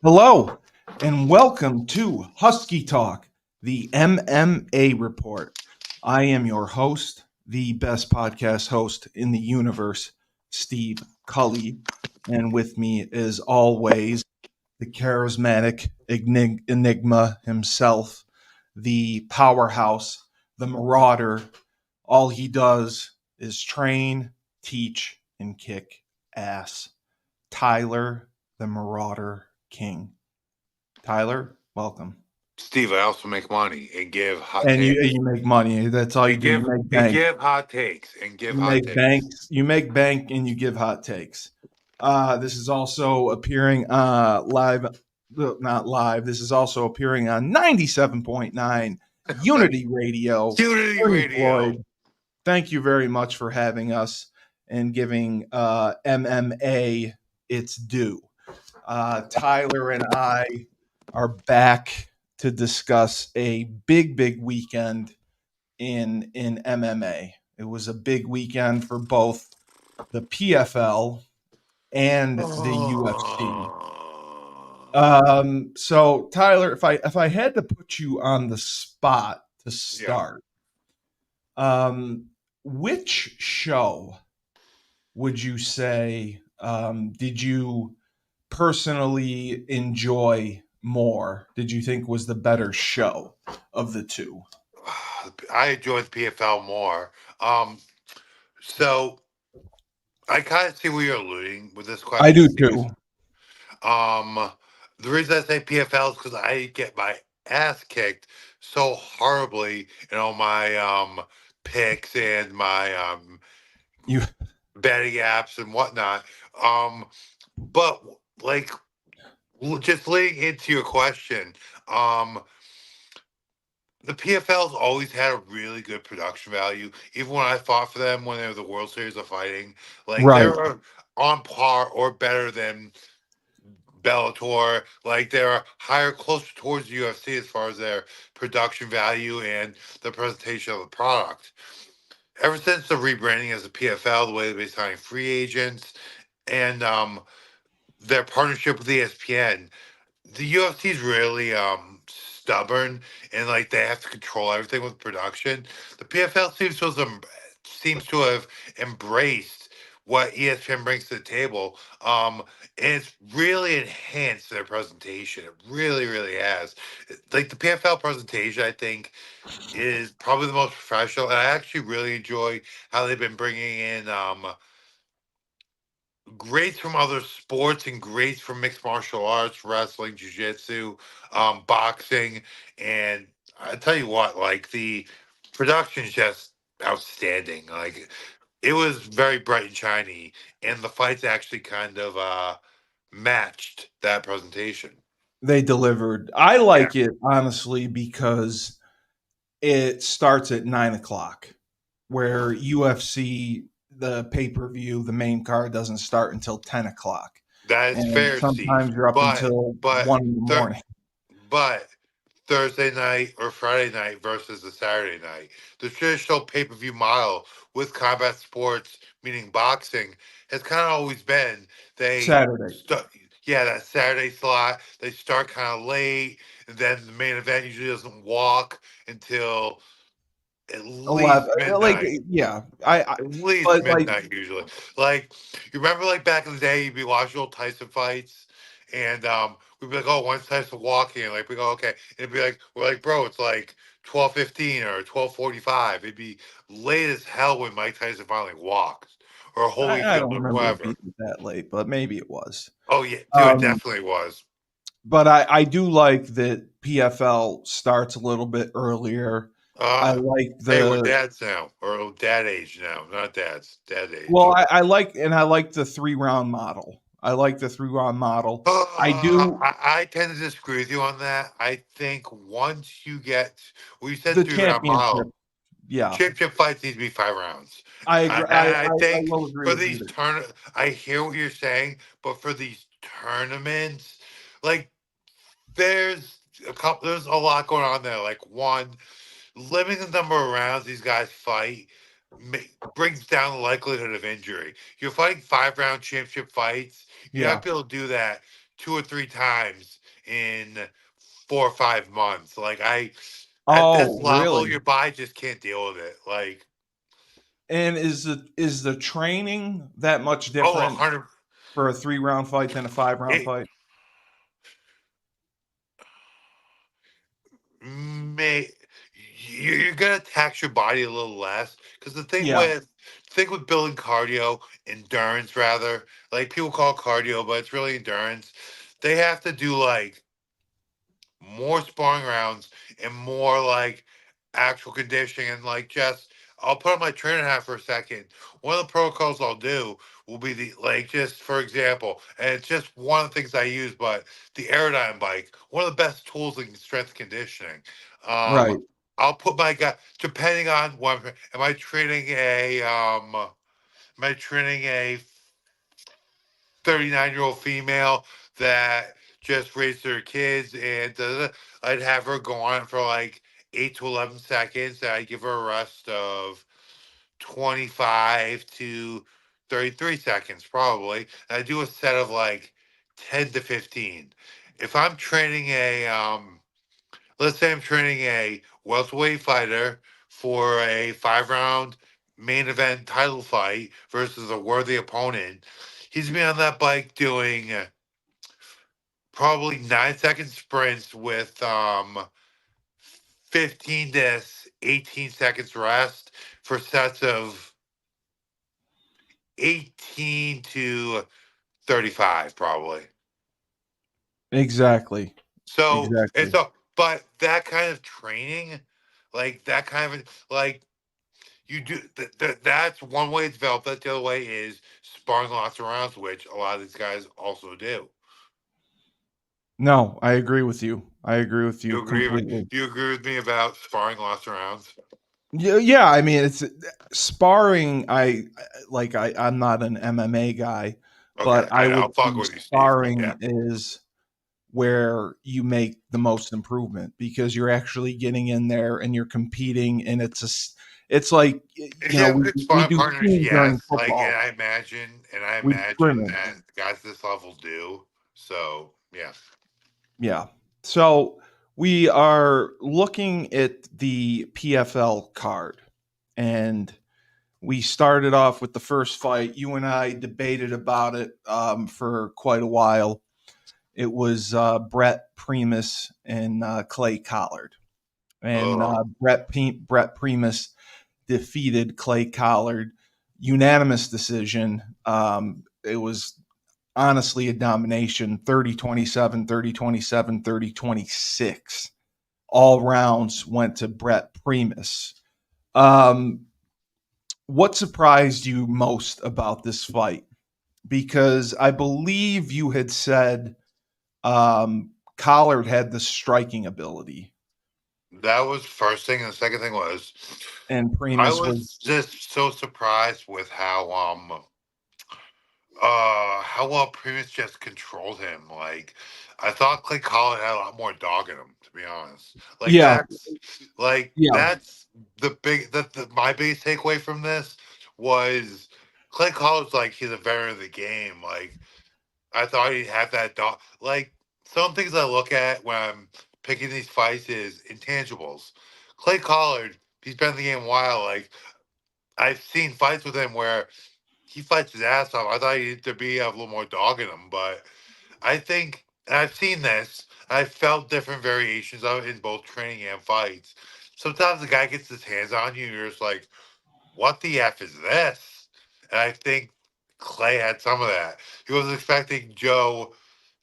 Hello, and welcome to Husky Talk, the MMA Report. I am your host, the best podcast host in the universe, Steve Cully. And with me, as always, the charismatic enigma himself, the powerhouse, the marauder. All he does is train, teach, and kick ass. Tyler, the Marauder King. Tyler, welcome. Steve, I also make money and give hot And you takes. you make money. That's all you And do. You give make and bank. give hot takes. And give You hot make takes. banks. You make bank, and you give hot takes. This is also appearing live. Not live. This is also appearing on 97.9 Like Unity Radio. Unity Ernie Radio. Floyd, thank you very much for having us and giving MMA its due. Tyler and I are back to discuss a big weekend in MMA. It was a big weekend for both the PFL and the UFC. So Tyler, if I had to put you on the spot to Yeah. start, which show would you say did you personally enjoy more? Did you think was the better show of the two? I enjoy the PFL more. So I kind of see where you're alluding with this I question, do Steve. too. Um, the reason I say PFL is because I get my ass kicked so horribly in all my picks and my You betting apps and whatnot. Um, but like just leading into your question, um, the PFL's always had a really good production value. Even when I fought for them when they were the World Series of Fighting, like right. they're on par or better than Bellator. Like they're higher, closer towards the UFC as far as their production value and the presentation of the product. Ever since the rebranding as a PFL, the way they've been signing free agents, and their partnership with ESPN, the UFC's really stubborn and like they have to control everything with production. The PFL seems to have embraced what ESPN brings to the table. And it's really enhanced their presentation. It really, really has. Like the PFL presentation, I think, is probably the most professional. And I actually really enjoy how they've been bringing in greats from other sports and greats from mixed martial arts, wrestling, jiu-jitsu, boxing. And I tell you what, like the production is just outstanding. Like it was very bright and shiny, and the fights actually kind of matched that presentation. They delivered. I Yeah. like it honestly because it starts at 9 o'clock, where UFC the pay per view, the main card doesn't start until 10 o'clock, That is and fair, Steve. sometimes you're up But until but 1 in the morning. But Thursday night or Friday night versus the Saturday night, the traditional pay per view model with combat sports, meaning boxing, has kind of always been they Saturday. start, yeah, that Saturday slot. They start kind of late, and then the main event usually doesn't walk until at 11, least like midnight. yeah, I At least but like midnight usually. Like you remember, like back in the day, you'd be watching old Tyson fights, and we'd be like, "Oh, when's Tyson walking?" And like we go, "Okay," and it'd be like, "We're like, bro, it's like 12:15 or 12:45." It'd be late as hell when Mike Tyson finally walks, or I Holyfield don't or remember it whoever. being that late, but maybe it was. Oh yeah, dude, it Um, definitely was. but I do like that PFL starts a little bit earlier. I Uh like hey, we're the dads now, or dad age now, not dads, dad well, age. I like the 3 round model. I like the 3 round model. I do I tend to disagree with you on that. I think once you get, well, you said the 3 round championship. model, Yeah, championship fights need to be 5 rounds. I I, agree. and I I think will agree for with you these there. I hear what you're saying, but for these tournaments, like there's a lot going on there. Like one, limiting the number of rounds these guys fight brings down the likelihood of injury. You're fighting 5 round championship fights. You're Yeah, not be able to do that 2 or 3 times in 4 or 5 months. Like at this Oh, level, really? your body just can't deal with it. Like, And is the training that much oh, different 100. for a 3-round fight than a 5-round It fight? may you're gonna tax your body a little less because Yeah, thing with building cardio, endurance rather, like people call it cardio, but it's really endurance. They have to do like more sparring rounds and more like actual conditioning and like just I'll put on my trainer hat for a second. One of the protocols I'll do will be the like just for example, and it's just one of the things I use, but the Aerodyne bike, one of the best tools in strength conditioning. Um right. I'll put my guy depending on what am I training am I training a 39-year-old female that just raised their kids and I'd have her go on it for like 8 to 11 seconds and I'd give her a rest of 25 to 33 seconds probably and I do a set of like 10 to 15. If I'm training a let's say I'm training a welterweight fighter for a 5 round main event title fight versus a worthy opponent. He's been on that bike doing probably 9 second sprints with 15 to 18 seconds rest for sets of 18 to 35, probably. Exactly. So, and Exactly. so, but that kind of training, like that kind of, like, you do that's one way to develop that. The other way is sparring lots of rounds, which a lot of these guys also do. No, I agree with you. I agree with you completely. You agree with me about sparring lots of rounds? Yeah, yeah, I mean, it's sparring, I'm not an MMA guy, Okay, but I I'll would fuck say with you, Steve. But yeah, sparring is where you make the most improvement because you're actually getting in there and you're competing, and it's like, if you have good we sparring do partners, team during yes. Like, football. and I We imagine scrimmage. that guys at this level do. So yeah. Yeah. So we are looking at the PFL card, and we started off with the first fight. You and I debated about it for quite a while. It was Brett Primus and Clay Collard, and Oh, Brett Primus defeated Clay Collard unanimous decision. It was honestly a domination 30-27, 30-27, 30-26. All rounds went to Brett Primus. Um, what surprised you most about this fight? Because I believe you had said Collard had the striking ability, that was first thing, and the second thing was and I Primus was was, just so surprised with how well Primus just controlled him. Like I thought Clay Collin had a lot more dog in him, to be honest. yeah, yeah, That's my biggest takeaway from this was Clay Collin's like he's a veteran of the game. Like I thought he'd have that dog. Like some things I look at when I'm picking these fights is intangibles. Clay Collard, he's been in the game a while. Like I've seen fights with him where he fights his ass off. I thought he'd to be have a little more dog in him, but I think and I've seen this. I've felt different variations of it in both training and fights. Sometimes the guy gets his hands on you, and you're just like, "What the f is this?" And I think Clay had some of that. He wasn't expecting Joe,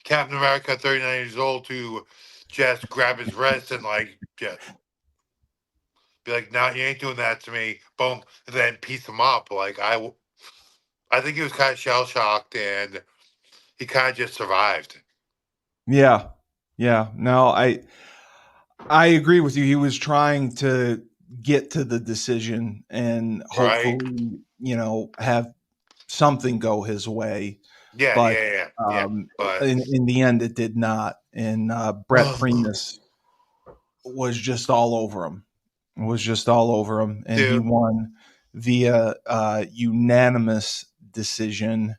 Captain America, 39 years old, to just grab his wrist and like just be like, "No, you ain't doing that to me." Boom, and then piece him up. I think he was kind of shell shocked, and he kind of just survived, yeah, yeah. No, I agree with you. He was trying to get to the decision and right? hopefully, have something go his way. But Yeah. But in the end, it did not. And Brett Primus was just all over him. Was just all over him, and he dude, won via unanimous decision.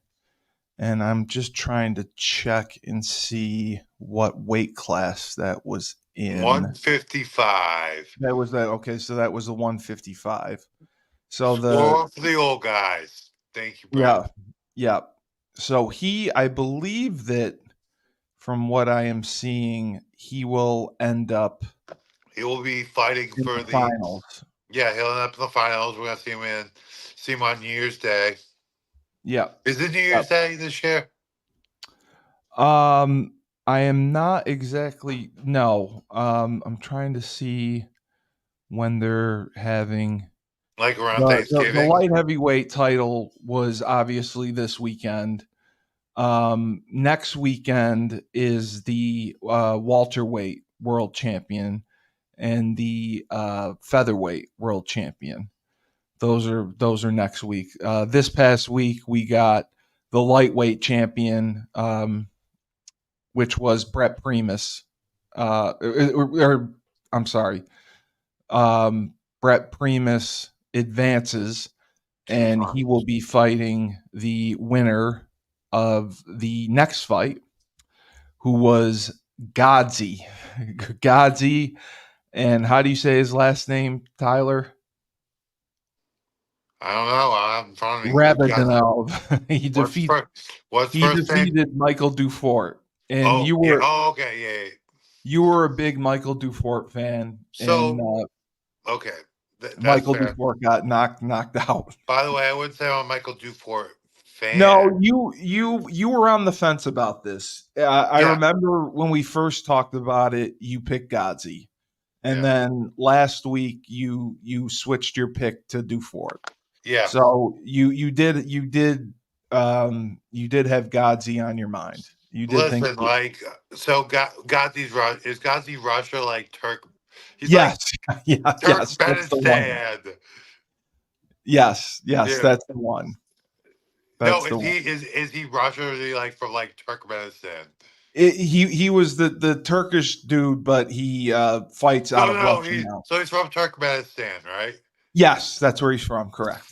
and I'm just trying to check and see what weight class that was in. 155. That was that. Okay, so that was the 155. So Score for the old guys. Thank you, bro. yeah, yeah. So I believe that from what I am seeing, he will end up He will be fighting in for the the. finals. Yeah, he'll end up in the finals. We're gonna see him on New Year's Day. Yeah. Is it New Yep. Year's Day this year? I am not exactly. No. I'm trying to see when they're having Like around the Thanksgiving? light heavyweight title was obviously this weekend. Next weekend is the welterweight world champion and the featherweight world champion. Those are next week. This past week we got the lightweight champion, which was Brett Primus. I'm sorry, Brett Primus advances, and he will be fighting the winner of the next fight, who was Godzi. Godzi, and how do you say his last name, Tyler? I don't know. I'm in front of me. Rabadinov. What's first? What's He first name? defeated Michael Dufort, and Oh yeah. Oh okay. Yeah. Yeah. you were a big Michael Dufort fan, and So okay, that's Michael fair. Dufort got knocked out. By the way, I wouldn't say I'm a Michael Dufort fan. No, you were on the fence about this. I Yeah. remember when we first talked about it, you picked Godzi, and Yeah. then last week you switched your pick to Dufort. Yeah. So you did have Godzi on your mind. You did think, Listen, like, so Ghazi's is Ghazi Russia like Turk? He's yes, like yeah, yes, that's the one. Turkmenistan. Yes, Yeah. that's the one. No, That's the one. is he Russia or is he like from like Turkmenistan? He was the Turkish dude, but he fights out No, of no, Russia now. he's from Turkmenistan, right? Yes, that's where he's from. Correct.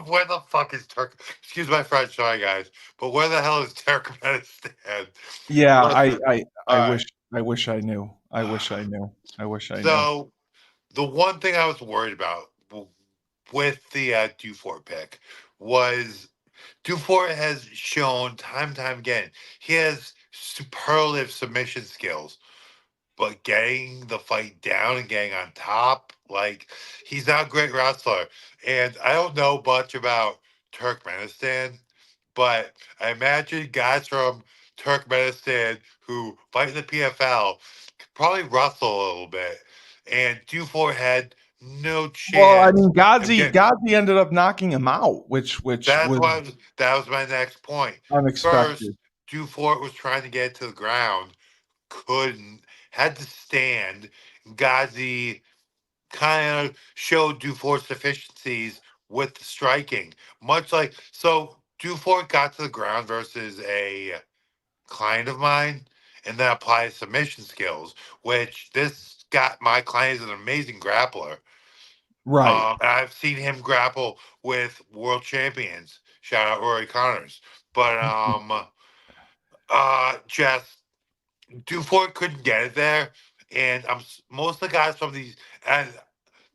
Where the fuck is Turk? Excuse my French, sorry guys, but where the hell is Turkmenistan? Yeah, Listen, I all wish I knew. I wish I right. knew. I wish I knew. So the one thing I was worried about with the Dufort pick was Dufort has shown time and time again he has superlative submission skills, but getting the fight down and getting on top, like he's not a great wrestler. And I don't know much about Turkmenistan, but I imagine guys from Turkmenistan who fight in the PFL could probably wrestle a little bit. And Dufort had no Well, I chance mean, of getting. Godzi ended up knocking him out, which That's was why that was my next point. First, unexpected. Dufort was trying to get to the ground, couldn't, had to stand. Ghazi kind of showed Dufort's deficiencies with the striking. Much like so Dufort got to the ground versus a client of mine and then applied submission skills, which this got my client is an amazing grappler. Right. And I've seen him grapple with world champions. Shout out Rory Connors. But just Dufort couldn't get it there, and most of the guys from these and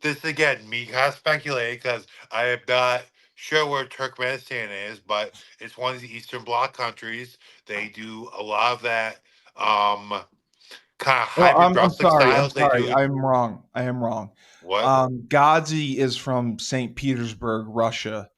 this again me kind of speculating because I am not sure where Turkmenistan is, but it's one of the Eastern Bloc countries. They do a lot of that kind of Well, hybrid I'm wrestling sorry. I'm styles. They sorry. do I'm wrong. I am wrong. what? Godzi is from St. Petersburg, Russia.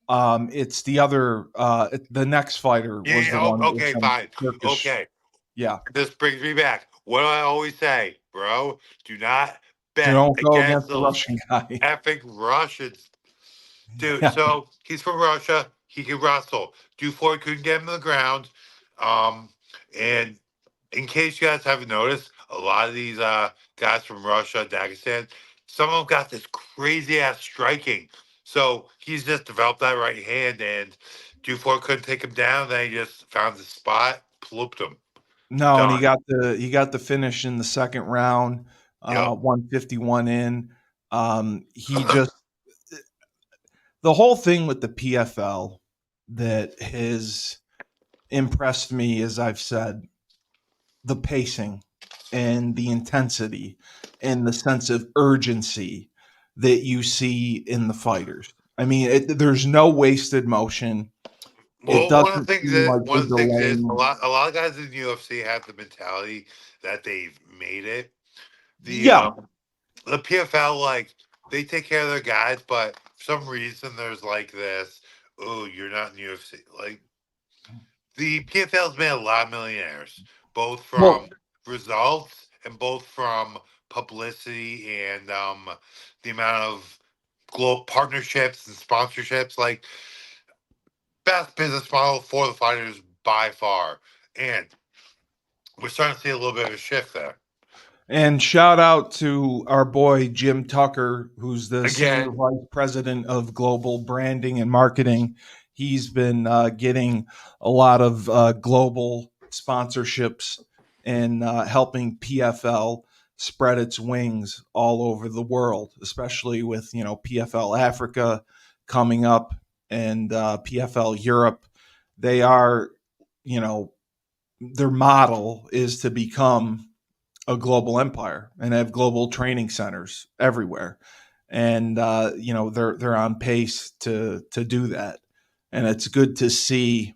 It's the other. The next fighter Yeah, was yeah, the one that was okay, from fine. Turkish. Okay, Yeah. this brings me back. What do I always say, bro? Do not So bet don't go against against the those Russian guy. effing Russians. Dude, Yeah. so he's from Russia. He can wrestle. Dufort couldn't get him to the ground. Um, and in case you guys haven't noticed, a lot of these guys from Russia, Dagestan, some of them got this crazy ass striking. So he's just developed that right hand, and Dufort couldn't take him down. Then he just found the spot, plooped him. No, and Done. he got the finish in the second round, Yep. 151 in. He just the whole thing with the PFL that has impressed me, as I've said, the pacing and the intensity and the sense of urgency that you see in the fighters. I mean, there's no wasted motion. It Well, doesn't seem like one they're of the things is delaying. a lot of guys in the UFC have the mentality that they've made it. The Yeah. the PFL, like, they take care of their guys, but for some reason there's like this, oh, you're not in UFC. Like, the PFL's made a lot of millionaires, both from Well, results and both from publicity and the amount of global partnerships and sponsorships. Like, best business model for the fighters by far. And we're starting to see a little bit of a shift there. and shout out to our boy Jim Tucker, who's the senior Again, vice president of global branding and marketing. He's been getting a lot of global sponsorships and helping PFL spread its wings all over the world, especially with PFL Africa coming up and PFL Europe. They are, you know, their model is to become a global empire and have global training centers everywhere. And they're on pace to do that. And it's good to see,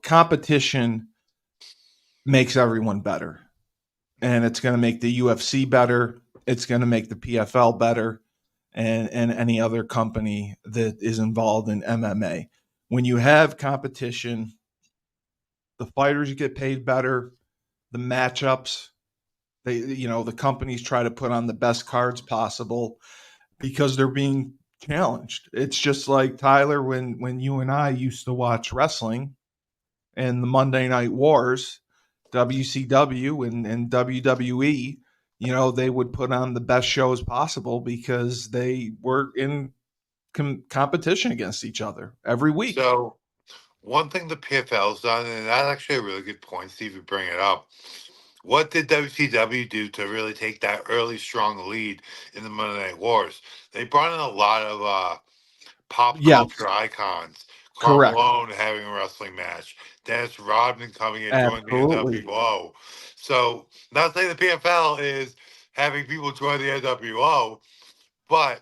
competition makes everyone better. And it's going to make the UFC better. It's going to make the PFL better and any other company that is involved in MMA. When you have competition, the fighters get paid better, the matchups, the companies try to put on the best cards possible because they're being challenged. It's just like Tyler when you and I used to watch wrestling and the Monday Night Wars, WCW and WWE. They would put on the best shows possible because they were in competition against each other every week. so one thing the PFL's done, and that's actually a really good point, Steve, you bring it up. What did WCW do to really take that early strong lead in the Monday Night Wars? They brought in a lot of pop Yes, culture icons. Karl correct. Malone having a wrestling match. Dennis Rodman coming in, joining the Absolutely. NWO. So, not saying the PFL is having people join the NWO, but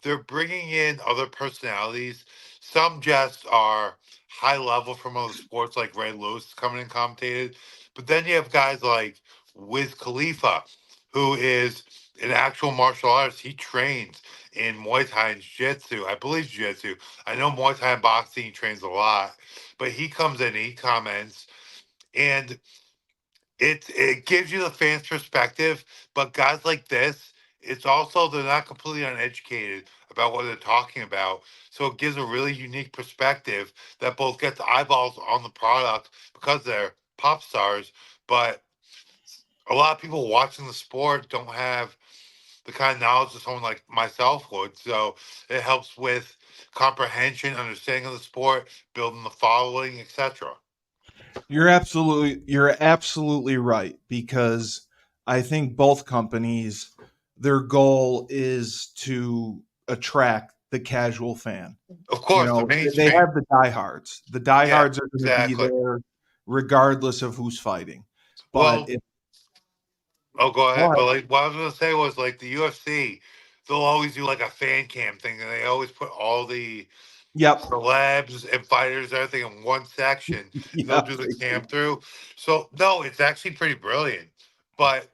they're bringing in other personalities. Some just are high level from other sports, like Ray Lewis coming and commentated. But then you have guys like Wiz Khalifa, who is an actual martial artist. He trains in Muay Thai and Jiu-Jitsu. I believe Jiu-Jitsu. I know Muay Thai and boxing, he trains a lot. But he comes in, he comments, and it gives you the fans' perspective, but guys like this, it's also they're not completely uneducated about what they're talking about. So it gives a really unique perspective that both gets eyeballs on the product because they're pop stars, but a lot of people watching the sport don't have the kind of knowledge that someone like myself would. So it helps with comprehension, understanding of the sport, building the following, etc. You're absolutely right, because I think both companies, their goal is to attract the casual fan. Of course, the They mainstream. have the diehards. The Yeah, diehards are going to be exactly. there regardless of who's fighting. But Well, oh, go ahead. but But like, what I was gonna say was like the UFC, they'll always do like a fan cam thing, and they always put all the yep, celebs and fighters, everything in one section, and they'll yeah, do the they cam do. through. So no, it's actually pretty brilliant. But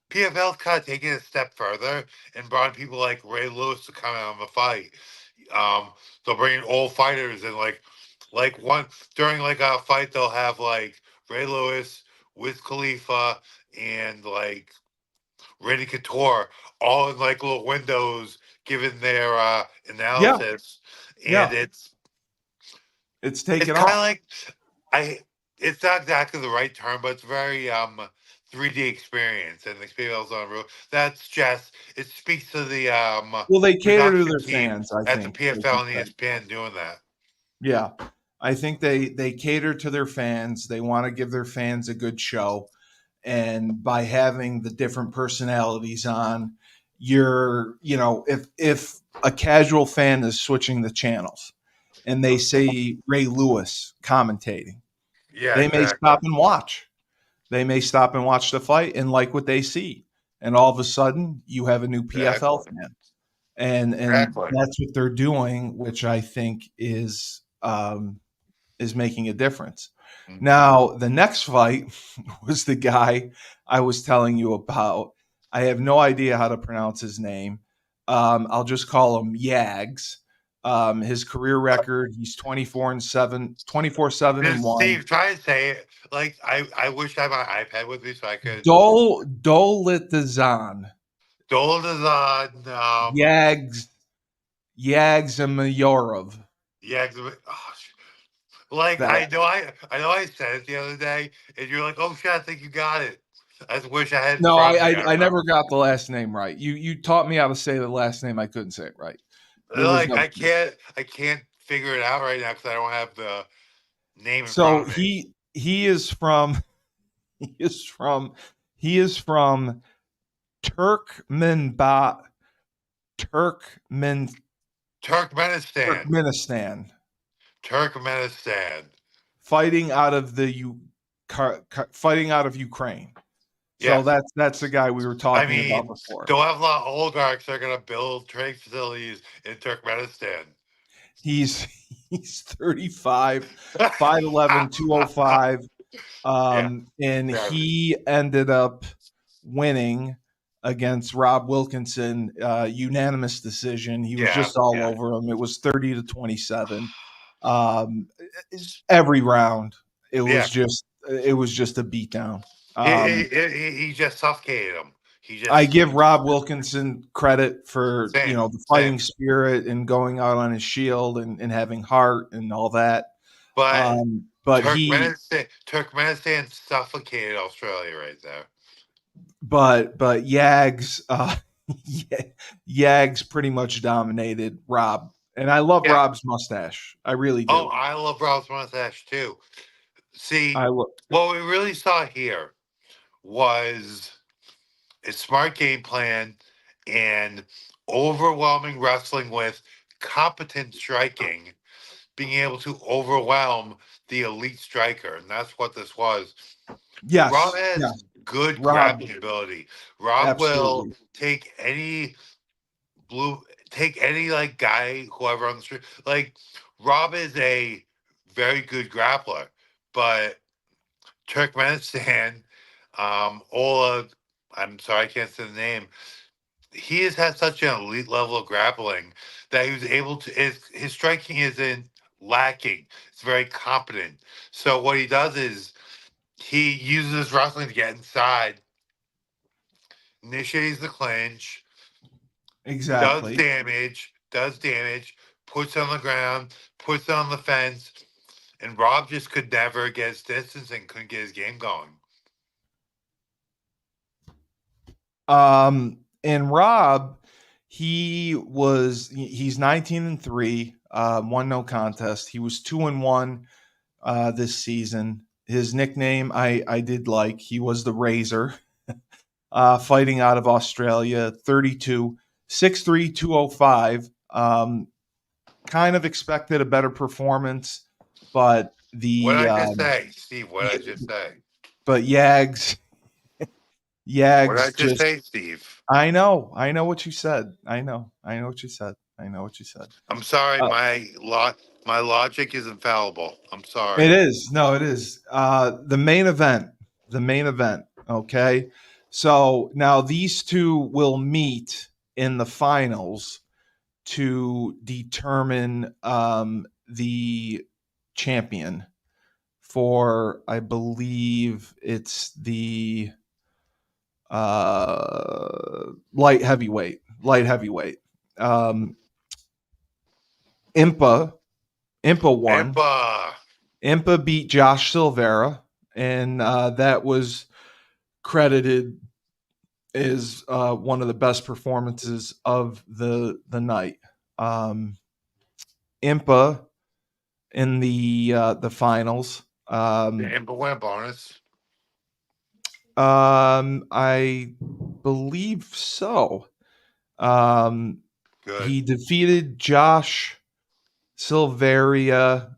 PFL's kind of taking it a step further and brought in people like Ray Lewis to come out on the fight. Um, they'll bring in old fighters and like one during like a fight they'll have like Ray Lewis with Khalifa and like Randy Couture all in like little windows giving their Yeah, analysis, and yeah. It's it's taken kind of off. like I it's not exactly the right term, but it's very 3D experience and the experience on the road. That's just it speaks to the Well, they cater to production their team fans, I at the think, like you PFL and said. ESPN doing that. Yeah. I think they cater to their fans. They want to give their fans a good show. And by having the different personalities on, if a casual fan is switching the channels and they say Ray Lewis commentating, Yeah, They may exactly. stop and watch. They may stop and watch the fight and like what they see. And all of a sudden, you have a new PFL Exactly. fan. And Exactly. that's what they're doing, which I think is making a difference. Mm. Now, the next fight was the guy I was telling you about. I have no idea how to pronounce his name. I'll just call him Yags. His career record, he's 24-7, 24-7 and Just 1. Steve, try and say it. Like I wish I had my iPad with me so I could. Dolitazan. Doldazon, Yags Yags and Mayorov. yeah, 'cause like That I know I said it the other day, and you're like, oh shit, I think you got it. I just wish I had it in No, front of me. I I remember. never got the last name right. You taught me how to say the last name. I couldn't say it right. There was Like no. I can't figure it out right now because I don't have the name in So front of me. he is from he is from he is from Turkmenba Turkmen Turkmenistan. Turkmenistan, Turkmenistan. fighting out of fighting out of Ukraine. So Yes. that's the guy we were I talking about mean, before. don't have a lot of oligarchs that are going to build trade facilities in Turkmenistan. He's he's 35, 5'11", 205. Yeah. And Yeah. he ended up winning against Rob Wilkinson, unanimous decision. He was Yeah. just all over him. It was 30-27. Every round, Yeah. it was just a beatdown. He just suffocated him. He I just give Rob Wilkinson credit for same, the same. fighting spirit and going out on his shield and having heart and all that. But But Turkmenistan suffocated Australia right there. but Yags Yags pretty much dominated Rob, and I love Yeah. Rob's mustache. I really Oh, do. I love Rob's mustache too. I See, lo- what we really saw here was a smart game plan and overwhelming wrestling with competent striking, being able to overwhelm the elite striker, and that's what this was. Rob yeah, has good Rob grappling ability. Rob will absolutely. blue take any like guy, whoever on the street. Like Rob is a very good grappler, but Turkmenistan, Ola, I'm sorry, I can't say the name. He has had such an elite level of grappling that he was able to. His striking isn't lacking. It's very competent. So what he does is he uses his wrestling to get inside, initiates the clinch, Exactly. does damage, puts it on the ground, puts it on the fence, and Rob just could never get his distance and couldn't get his game going. And Rob, he's 19-3, won no contest. He was 2-1 this season. His nickname I did like. He was the Razor, fighting out of Australia, 32, 6'3", 205. Kind of expected a better performance, but What did I just say, Steve? What did I just say? but What did I Yags just just say, Steve? I know what you said. I know what you said. I know what you said. I'm sorry, Uh, my logic is infallible. I'm it sorry. is. No, it is. The main event. The main event. Okay. So now these two will meet in the finals to determine the champion for, I believe it's the light heavyweight. Light heavyweight. Um, Impa Impa won. Impa. Impa beat Josh Silvera, and that was credited as one of the best performances of the night. Um, Impa in the finals. The Impa win bonus. I believe so. Um, Good. he defeated Josh Silveria.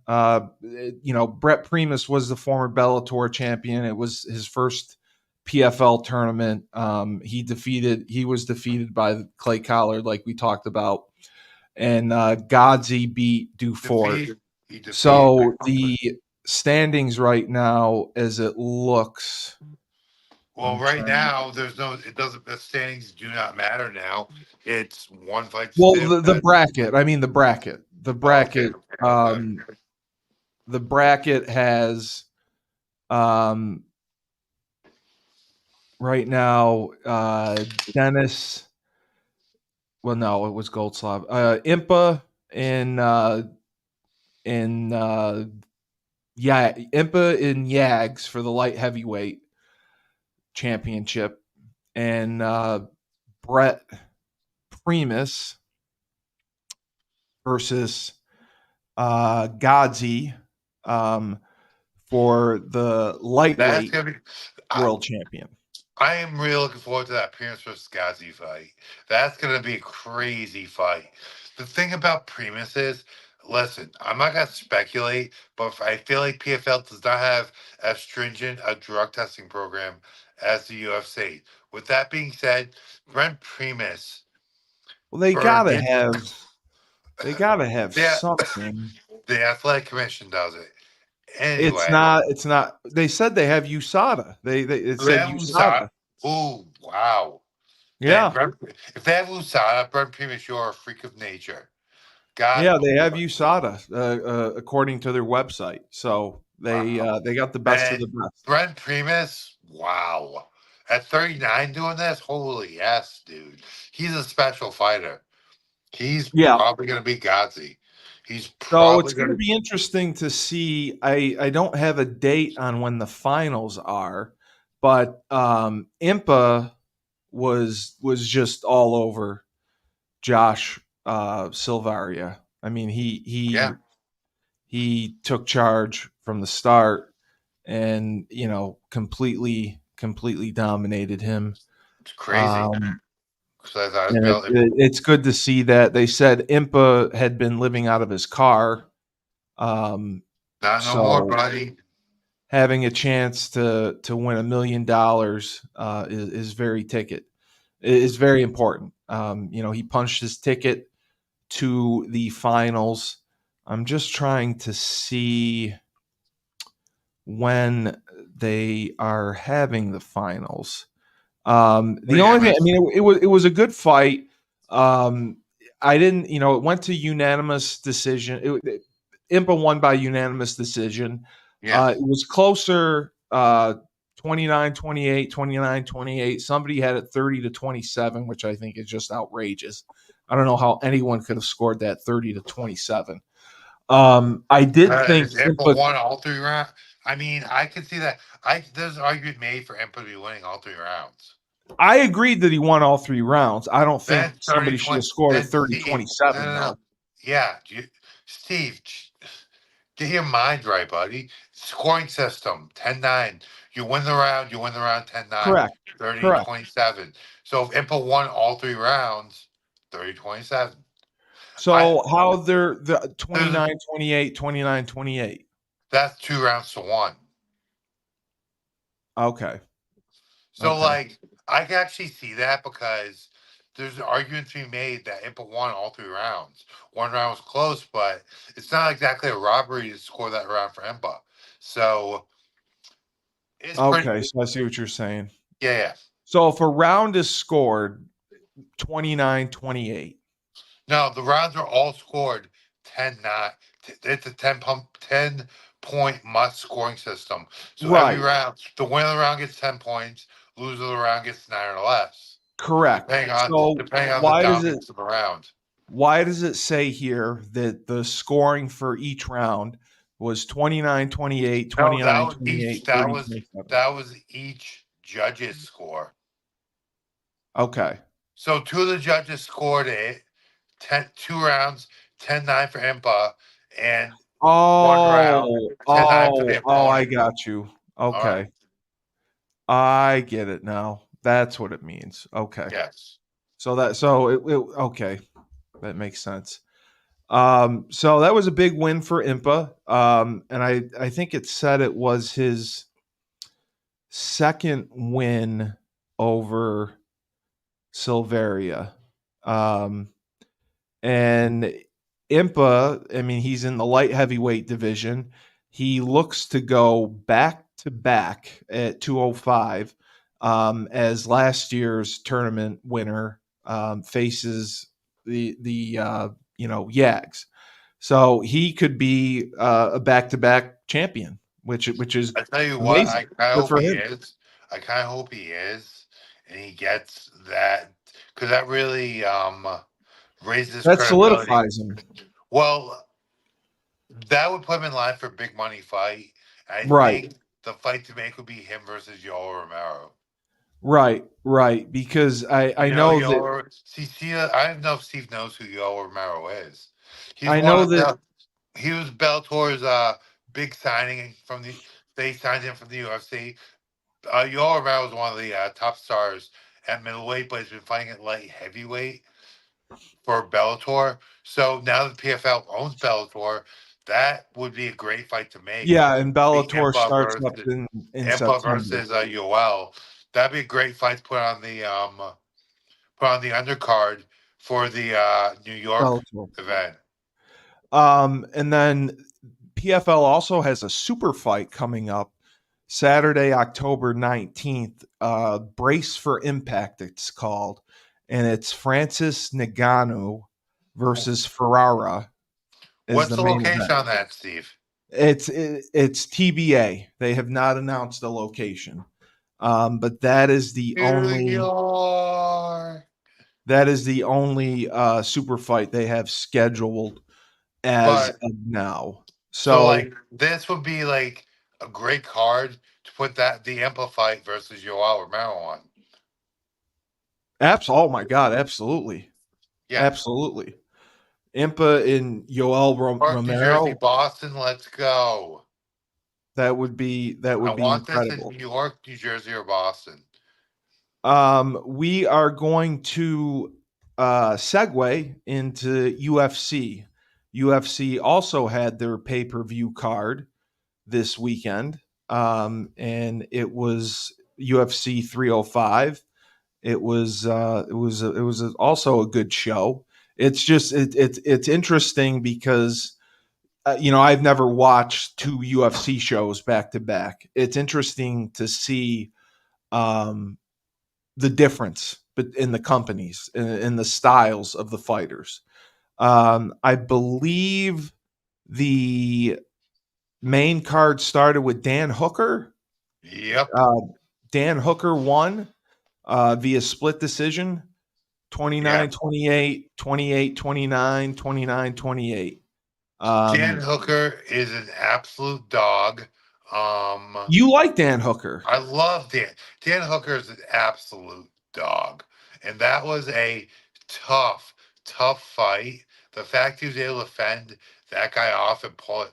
Brett Primus was the former Bellator champion. It was his first PFL tournament. He was defeated by Clay Collard, like we talked about, and Godzi beat Dufort. He defeated. So the standings right now, as it looks. Well, right now there's no. It doesn't. The standings do not matter now. It's one fight. Well, the bracket. I mean, the bracket. The bracket. Okay. The bracket has right now Dennis. Well, no, it was Goldslav. Impa in Impa in Yags for the light heavyweight championship, and Brett Primus versus Godzi for the lightweight world champion. I am really looking forward to that Primus versus Ghazi fight. That's going to be a crazy fight. The thing about Primus is, listen, I'm not going to speculate, but I feel like PFL does not have as stringent a drug testing program as the UFC. With that being said, Brent Primus. Well, they gotta have something. The athletic commission does it. Anyway, it's not. They said they have USADA. It said USADA. Oh, wow. Yeah. If they have USADA, Brent Primus, you're a freak of nature. God. Yeah, they have USADA according to their website. So they got the best of the best. Brent Primus, wow. At 39 doing this, holy yes, dude. He's a special fighter. He's probably going to be Godzi. So it's going to be interesting to see. I don't have a date on when the finals are, but Impa was just all over Josh Silveria. I mean, he took charge from the start, and completely dominated him. It's crazy. It's good to see that. They said Impa had been living out of his car. Not no more, buddy. Having a chance to win $1 million is very important. He punched his ticket to the finals. I'm just trying to see when they are having the finals. The only thing, I mean, it was a good fight. I didn't, it went to unanimous decision. Impa won by unanimous decision. It was closer, 29-28, 29-28. Somebody had it 30-27, which I think is just outrageous. I don't know how anyone could have scored that 30-27. I did think Impa won all 3 rounds. I mean, I could see that. There's an argument made for Impa to be winning all 3 rounds. I agreed that he won all 3 rounds. I don't think somebody should have scored a 30-27. No. Yeah, Steve, get your mind right, buddy. Scoring system, 10-9. You win the round 10-9. Correct. 30-27. So if Impa won all 3 rounds, 30-27. So how they're the 29-28, 29-28? That's 2 rounds to 1. Okay. So, I can actually see that because there's an argument to be made that Impa won all 3 rounds. 1 round was close, but it's not exactly a robbery to score that round for Impa. So, it's okay. So I see what you're saying. Yeah. So if a round is scored 29-28. No, the rounds are all scored 10-9. It's a 10-point must scoring system. So every round, the winner of the round gets 10 points, loser of the round gets 9 or less. Correct. Depending on the dominance of the round. Why does it say here that the scoring for each round was 29-28, 29-28, 30-27? That was each judge's score. Okay. So 2 of the judges scored it. 2 rounds, 10-9 for Impa, and 1 round, 10-9 for the opponent. I got you. Okay. I get it now. That's what it means. Okay. Yes. So okay. That makes sense. So that was a big win for Impa. And I think it said it was his second win over Silveria. Um, and Impa, I mean, he's in the light heavyweight division. He looks to go back to back at 205 as last year's tournament winner faces the Yags. So he could be a back to back champion, which is I tell you what, I amazing. kind of Good hope for he him. is. I kind of hope he is, and he gets that because that really raises That credibility. solidifies him. Well, that would put him in line for a big money fight. I Right. think the fight to make would be him versus Yoel Romero. Right. Because I You know, know that I don't know if Steve knows who Yoel Romero is. He's I one know of that the he was Bellator's big signing from the they signed him from the UFC. Yoel Romero is one of the top stars at middleweight, but he's been fighting at light heavyweight for Bellator. So now that PFL owns Bellator, that would be a great fight to make. yeah, and The Bellator starts up in Impa September. versus Yoel. That'd be a great fight to put on the undercard for the New York Bellator. event. And then PFL also has a super fight coming up Saturday, October 19th. Brace for Impact, it's called. And it's Francis Ngannou versus Ferrara is What's the the main location event. on that, Steve? It's TBA. They have not announced the location. But that is the New only York. super fight they have scheduled as But of now. so So like this would be like a great card to put that the Impa fight versus Yoel Romero on. oh my god, absolutely. Yeah. Absolutely. Impa and Yoel Park, New Jersey, Romero, Boston, let's go. that I would be want this in incredible. New York, New Jersey, or Boston. We are going to segue into UFC. UFC also had their pay-per-view card this weekend, and it was UFC 305. It was also a good show. It's just it's interesting because I've never watched two UFC shows back to back. It's interesting to see um, the difference in the companies in the styles of the fighters. I believe the main card started with Dan Hooker. Yep. Uh, Dan Hooker won via split decision, Yeah. 29-28, 28-29, 29-28. Dan Hooker is an absolute dog. You like Dan Hooker. I love Dan. Dan Hooker is an absolute dog. And that was a tough, tough fight. The fact he was able to fend that guy off and pull it.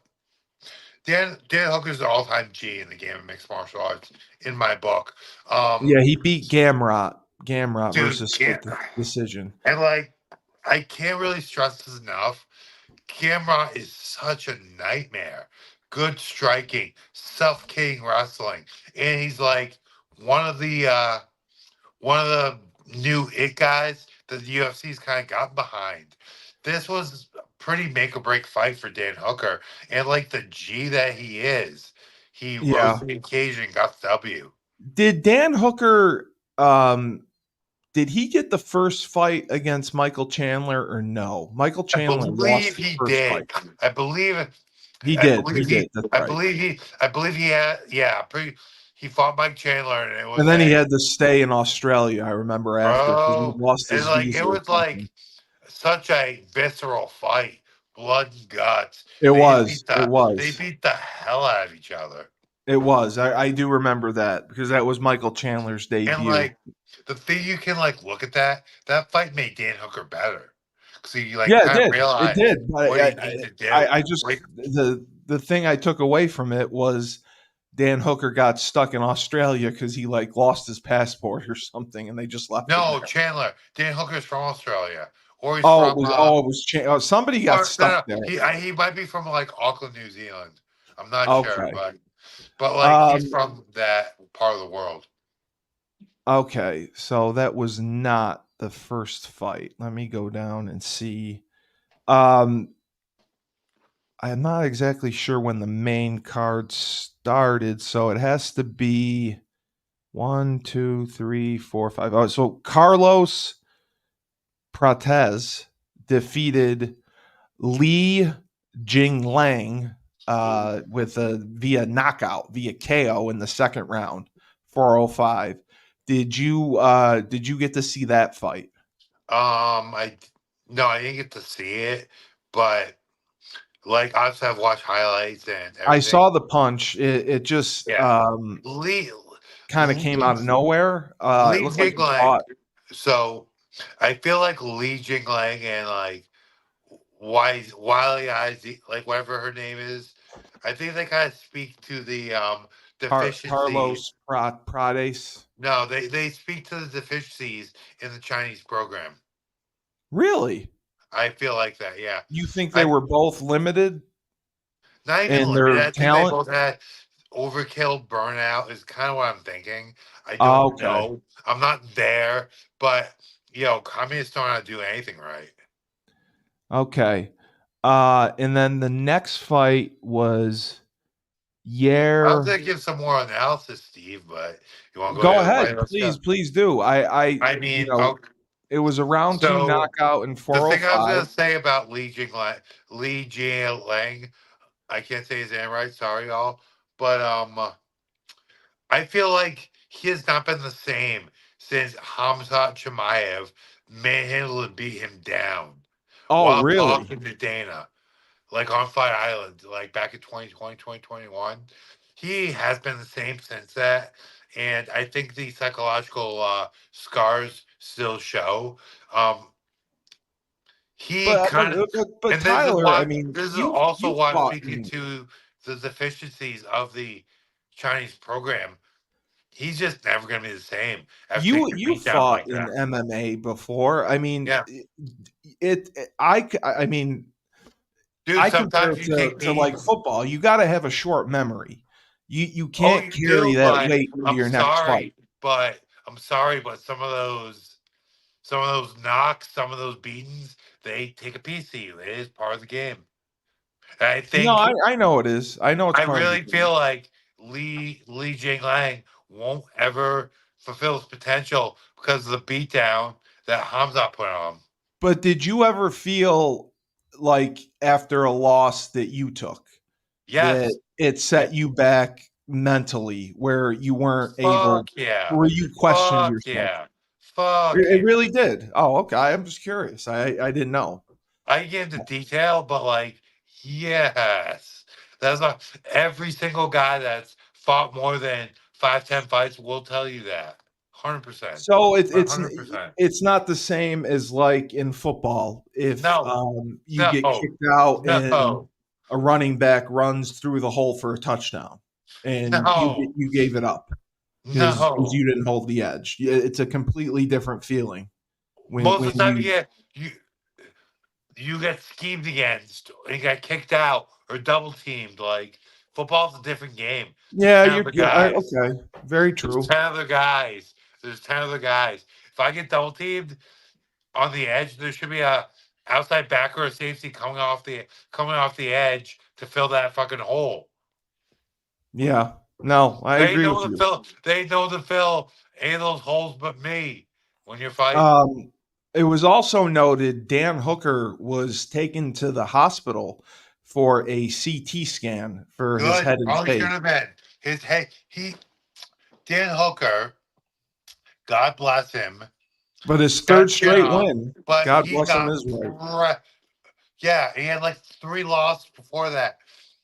Dan Hooker's an all-time G in the game of mixed martial arts, in my book. Yeah, he beat Gamrot Dude, versus split can't decision. and like I can't really stress this enough. Gamrot is such a nightmare. Good striking, suffocating wrestling. And he's like one of the uh one of the new it guys that the UFC's kind of gotten behind. This was a pretty make or break fight for Dan Hooker. And like the G that he is, he rose Yeah. to the occasion and got the W. Did Dan Hooker did he get the first fight against Michael Chandler or no? Michael I Chandler lost believe his he first fight. did. I believe He I did. He believe did. he That's right. I believe he had pretty he fought Mike Chandler and it And was then he a had to stay in Australia, I remember after because he bro lost and his like it visa or was like something. such a visceral fight, blood and guts. It was. It They was. beat the hell out of each other. It was. I do remember that because that was Michael Chandler's And debut. like the thing you can like look at that fight made Dan Hooker better. So you like Yeah, it kind of did. It realize did. But what he needs to do. I just Like the thing I took away from it was Dan Hooker got stuck in Australia because he like lost his passport or something, and they just left him no, there. Chandler. Dan Hooker's from Australia. or he's from Somebody got or stuck no, there. he might be from like Auckland, New Zealand. I'm not sure, Okay. but like he's Um, from that part of the world. okay. So that was not the first fight. Let me go down and see. Um, I'm not exactly sure when the main card started, so it has to be one, two, three, four, five. Oh, so Carlos Prates defeated Li Jinglang with a via KO in the second round, 405. Did you get to see that fight? I no, I didn't get to see it, but like obviously I've watched highlights and I everything. saw the punch. It just Yeah, Lee kind of came out Lee of nowhere. It Lee looked like he Jinglang. caught So I feel like Lee Jinglang and like Wiley Eyes, like whatever her name is. I think they kind of speak to the deficiencies. Carlos Prades. No, they speak to the deficiencies in the Chinese program. Really? I feel like that. Yeah, You think they I were both limited not even in limited. their I think they talent? both had overkill burnout. Is kind of what I'm thinking. I don't Okay. know. I'm not there, but communists don't know how to do anything right. Okay. And then the next fight was I was Yair. gonna give some more analysis, Steve, but you want to go Go the other ahead, way? Let's go. please do. I You mean, know, okay. it was a round two So knockout in the thing I was 405. gonna say about Li Jianlang, I can't say his name right. Sorry, y'all, but I feel like he has not been the same since Hamzat Chimaev manhandled and beat him down Oh, while really? talking to Dana, like on Fight Island, like back in 2020, 2021. He has been the same since that. And I think the psychological scars still show. Um, he kind of, But and this is Tyler, I why, mean, this is also you why I'm fought speaking in to the deficiencies of the Chinese program. He's just never going to be the same after you taking a you beat down fought like in that. MMA before. I mean, Yeah. I mean, Dude, I compare sometimes it you take to like beats. football. You got to have a short memory. You Oh, can't you carry do, that but weight into your next fight. I'm sorry, but some of those knocks, some of those beatings, they take a piece of you. It is part of the game. And No, I know it is. I know it's I part of the really game. feel like Li Jinglang won't ever fulfill his potential because of the beatdown that Hamza put on him. But did you ever feel like after a loss that you took that Yes. it Yeah. set you back mentally where you weren't able, Fuck yeah. where you questioned Fuck yourself? yeah. Fuck It yeah. really did. Oh, okay. I'm just curious. I didn't know. I can get into detail, but like, yes. That's not every single guy that's fought more than 5, 10 fights will tell you that. 100%. So 100%. it's not the same as like in football. If No, you get no, kicked out and no, a running back runs through the hole for a touchdown, and no, you gave it up because no. you didn't hold the edge. It's a completely different feeling Most when of the time you. you you get schemed against and you get kicked out or double teamed. Like football's a different game. There's Yeah, 10 other guys. okay. Very There's true. 10 other guys. There's 10 other guys. If I get double teamed on the edge, there should be a outside backer or safety coming off the edge to fill that fucking hole. Yeah. No, I agree with you. They know to fill any of those holes but me when you're fighting. Um, it was also noted Dan Hooker was taken to the hospital for a CT scan for his Good. head and Probably face. shouldn't have been. His head he Dan Hooker, God bless him, But his got third chin straight up, win, but God he bless him, got is right. yeah, he had like 3 losses before that.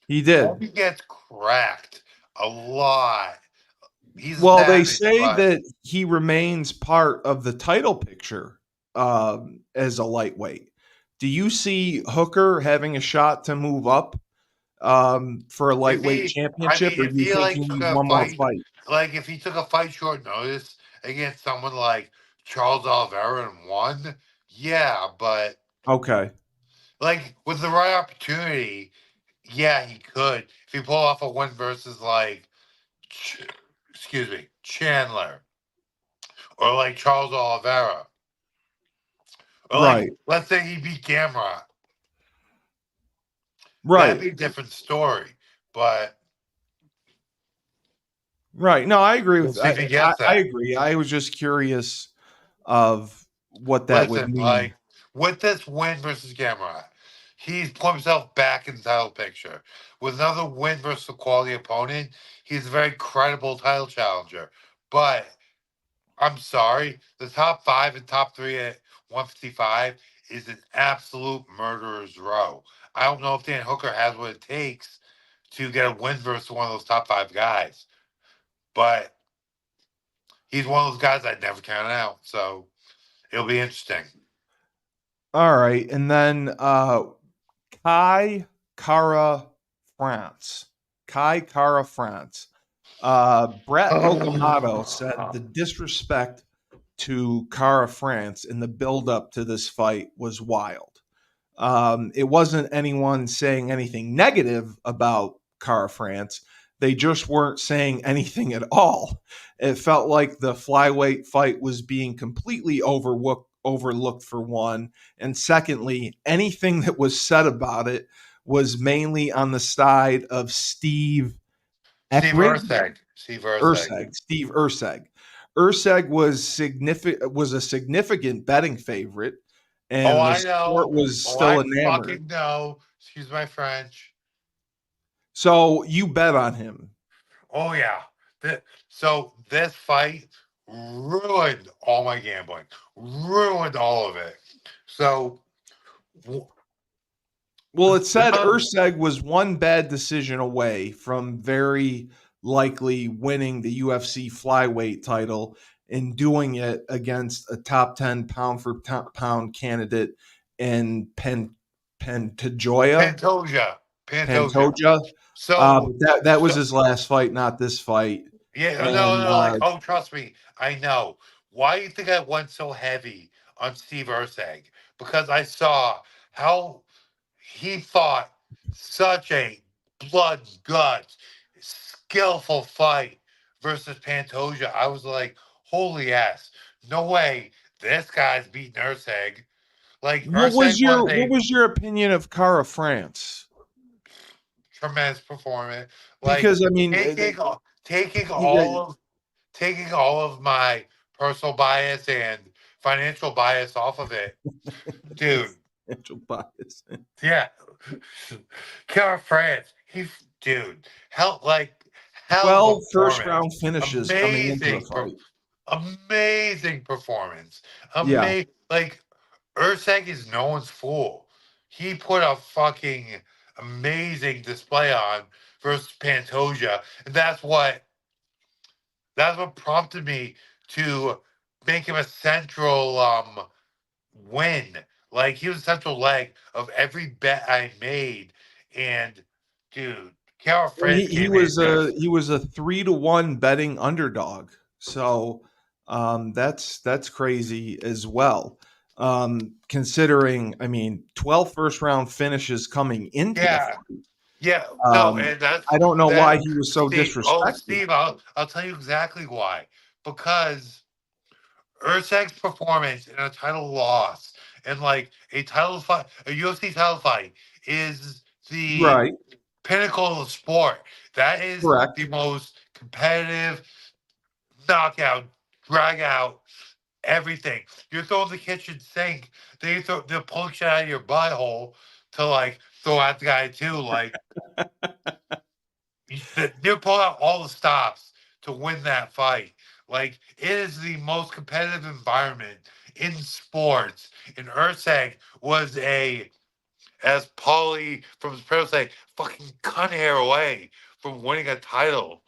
He did. Homie gets cracked a lot. He's a Well, they savage, say but that he remains part of the title picture as a lightweight. Do you see Hooker having a shot to move up for a if lightweight he, I championship, mean, or do if you he think like he took needs a one more fight, fight? like if he took a fight short notice against someone like Charles Oliveira and won, Yeah, but Okay. like with the right opportunity, yeah, he could. If he pull off a win versus like, Ch- excuse me, Chandler or like Charles Oliveira, or like Right. let's say he beat Gamrot, that'd Right. be a different story. But Right. No, I agree we'll with see if he I gets I that. agree. I was just curious of what that would Listen, mean. like with this win versus Gamrot, he's put himself back in the title picture. With another win versus a quality opponent, he's a very credible title challenger. But I'm sorry, the top five and top three at 155 is an absolute murderer's row. I don't know if Dan Hooker has what it takes to get a win versus one of those top five guys, but he's one of those guys I'd never count out. So it'll be interesting. All right. And then Kai Kara France. Kai Kara France. Brett Okamoto said the disrespect to Kara France in the build up to this fight was wild. It wasn't anyone saying anything negative about Car France. They just weren't saying anything at all. It felt like the flyweight fight was being completely overlooked for one. And secondly, anything that was said about it was mainly on the side of Steve Eckrig, Urseg. Steve Urseg. Steve Urseg. Urseg was a significant betting favorite, Oh, and the I sport know. was Oh, still I enamored. fucking know. Excuse my French. So you bet on him. Oh yeah. So this fight ruined all my gambling. Ruined all of it. So w- Well, it said none- Urseg was one bad decision away from very likely winning the UFC flyweight title and doing it against a top 10 pound for pound candidate in Pantoja. Pantoja. Pantoja. Pantoja. So, That was so his last fight, not this fight. yeah, no, And no, like, oh, trust me, I know. Why do you think I went so heavy on Steve Urseg? Because I saw how he fought such a blood guts, skillful fight versus Pantoja. I was like, holy ass, no way, this guy's beating Urseg. Like Urseg was what a was your opinion of Cara France? tremendous performance. Like Because I mean, taking you taking all of my personal bias and financial bias off of it, dude. financial bias. Yeah, Kara France, dude, hell, like hell of a 12 first performance, round finishes coming into the fight. amazing performance, Yeah. amazing. Like Urseg is no one's fool. He put a fucking amazing display on versus Pantoja, and that's what prompted me to make him a central win. Like he was a central leg of every bet I made. And dude, Carol Well, France came in just he was a 3-1 betting underdog. So that's crazy as well. Considering, I mean, 12 first round finishes coming into the yeah. fight. Yeah, no, Um, and that's I don't know that why he was so Steve. Oh, disrespected. Steve, I'll tell you exactly why. Because Urseg's performance in a title loss and like a title fight, a UFC title fight, is the Right. pinnacle of the sport. That is Correct. the most competitive knockout, drag out, everything. You're throwing the kitchen sink, then they're pulling shit out of your butthole to like throw at the guy too. Like they're pulling out all the stops to win that fight. Like it is the most competitive environment in sports. And Urseg was as Paulie from Soprano say, fucking cut hair away from winning a title.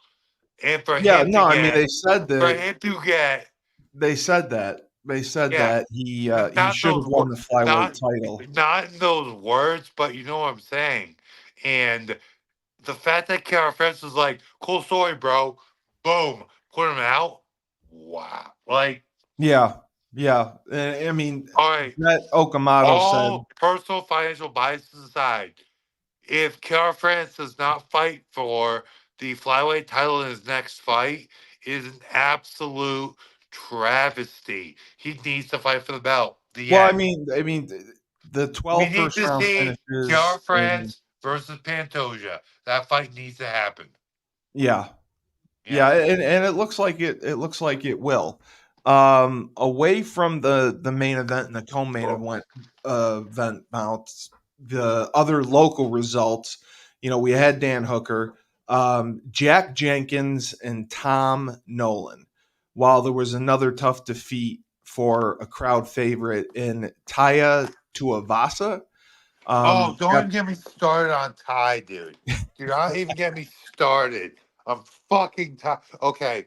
And Yeah, no, I mean for him to get, they said that. They said yeah, that he not should have those won the flyweight not title. not in those words, but you know what I'm saying. And the fact that Kara France was like, cool story, bro. Boom, put him out. Wow. Like, Yeah. Yeah. I mean, All right. Brett Okamoto said, All personal financial biases aside, if Kara France does not fight for the flyweight title in his next fight, it is an absolute travesty. He needs to fight for the belt. The well, end. I mean, the We 12 need first to round see Kara finishes, and France versus Pantoja. That fight needs to happen. yeah, yeah, Yeah. and it looks like it looks like it will. Away from the main event and the co-main event bouts, the other local results, we had Dan Hooker, Jack Jenkins, and Tom Nolan. While there was another tough defeat for a crowd favorite in Taya Tuivasa. Oh, don't Yep. even get me started on Ty, dude. Do not even get me started. I'm fucking tired. Okay.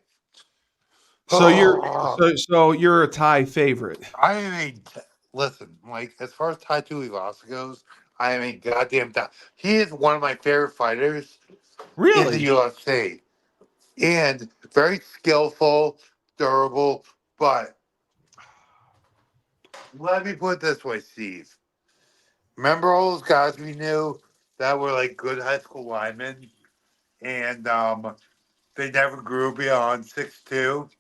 So you're so you're a Thai favorite, I am a listen, like as far as Tai Tuivasa goes, I am a goddamn. He is one of my favorite fighters in the really? UFC, and very skillful, durable. But let me put it this way, Steve. Remember all those guys we knew that were like good high school linemen, and they never grew beyond 6'2"?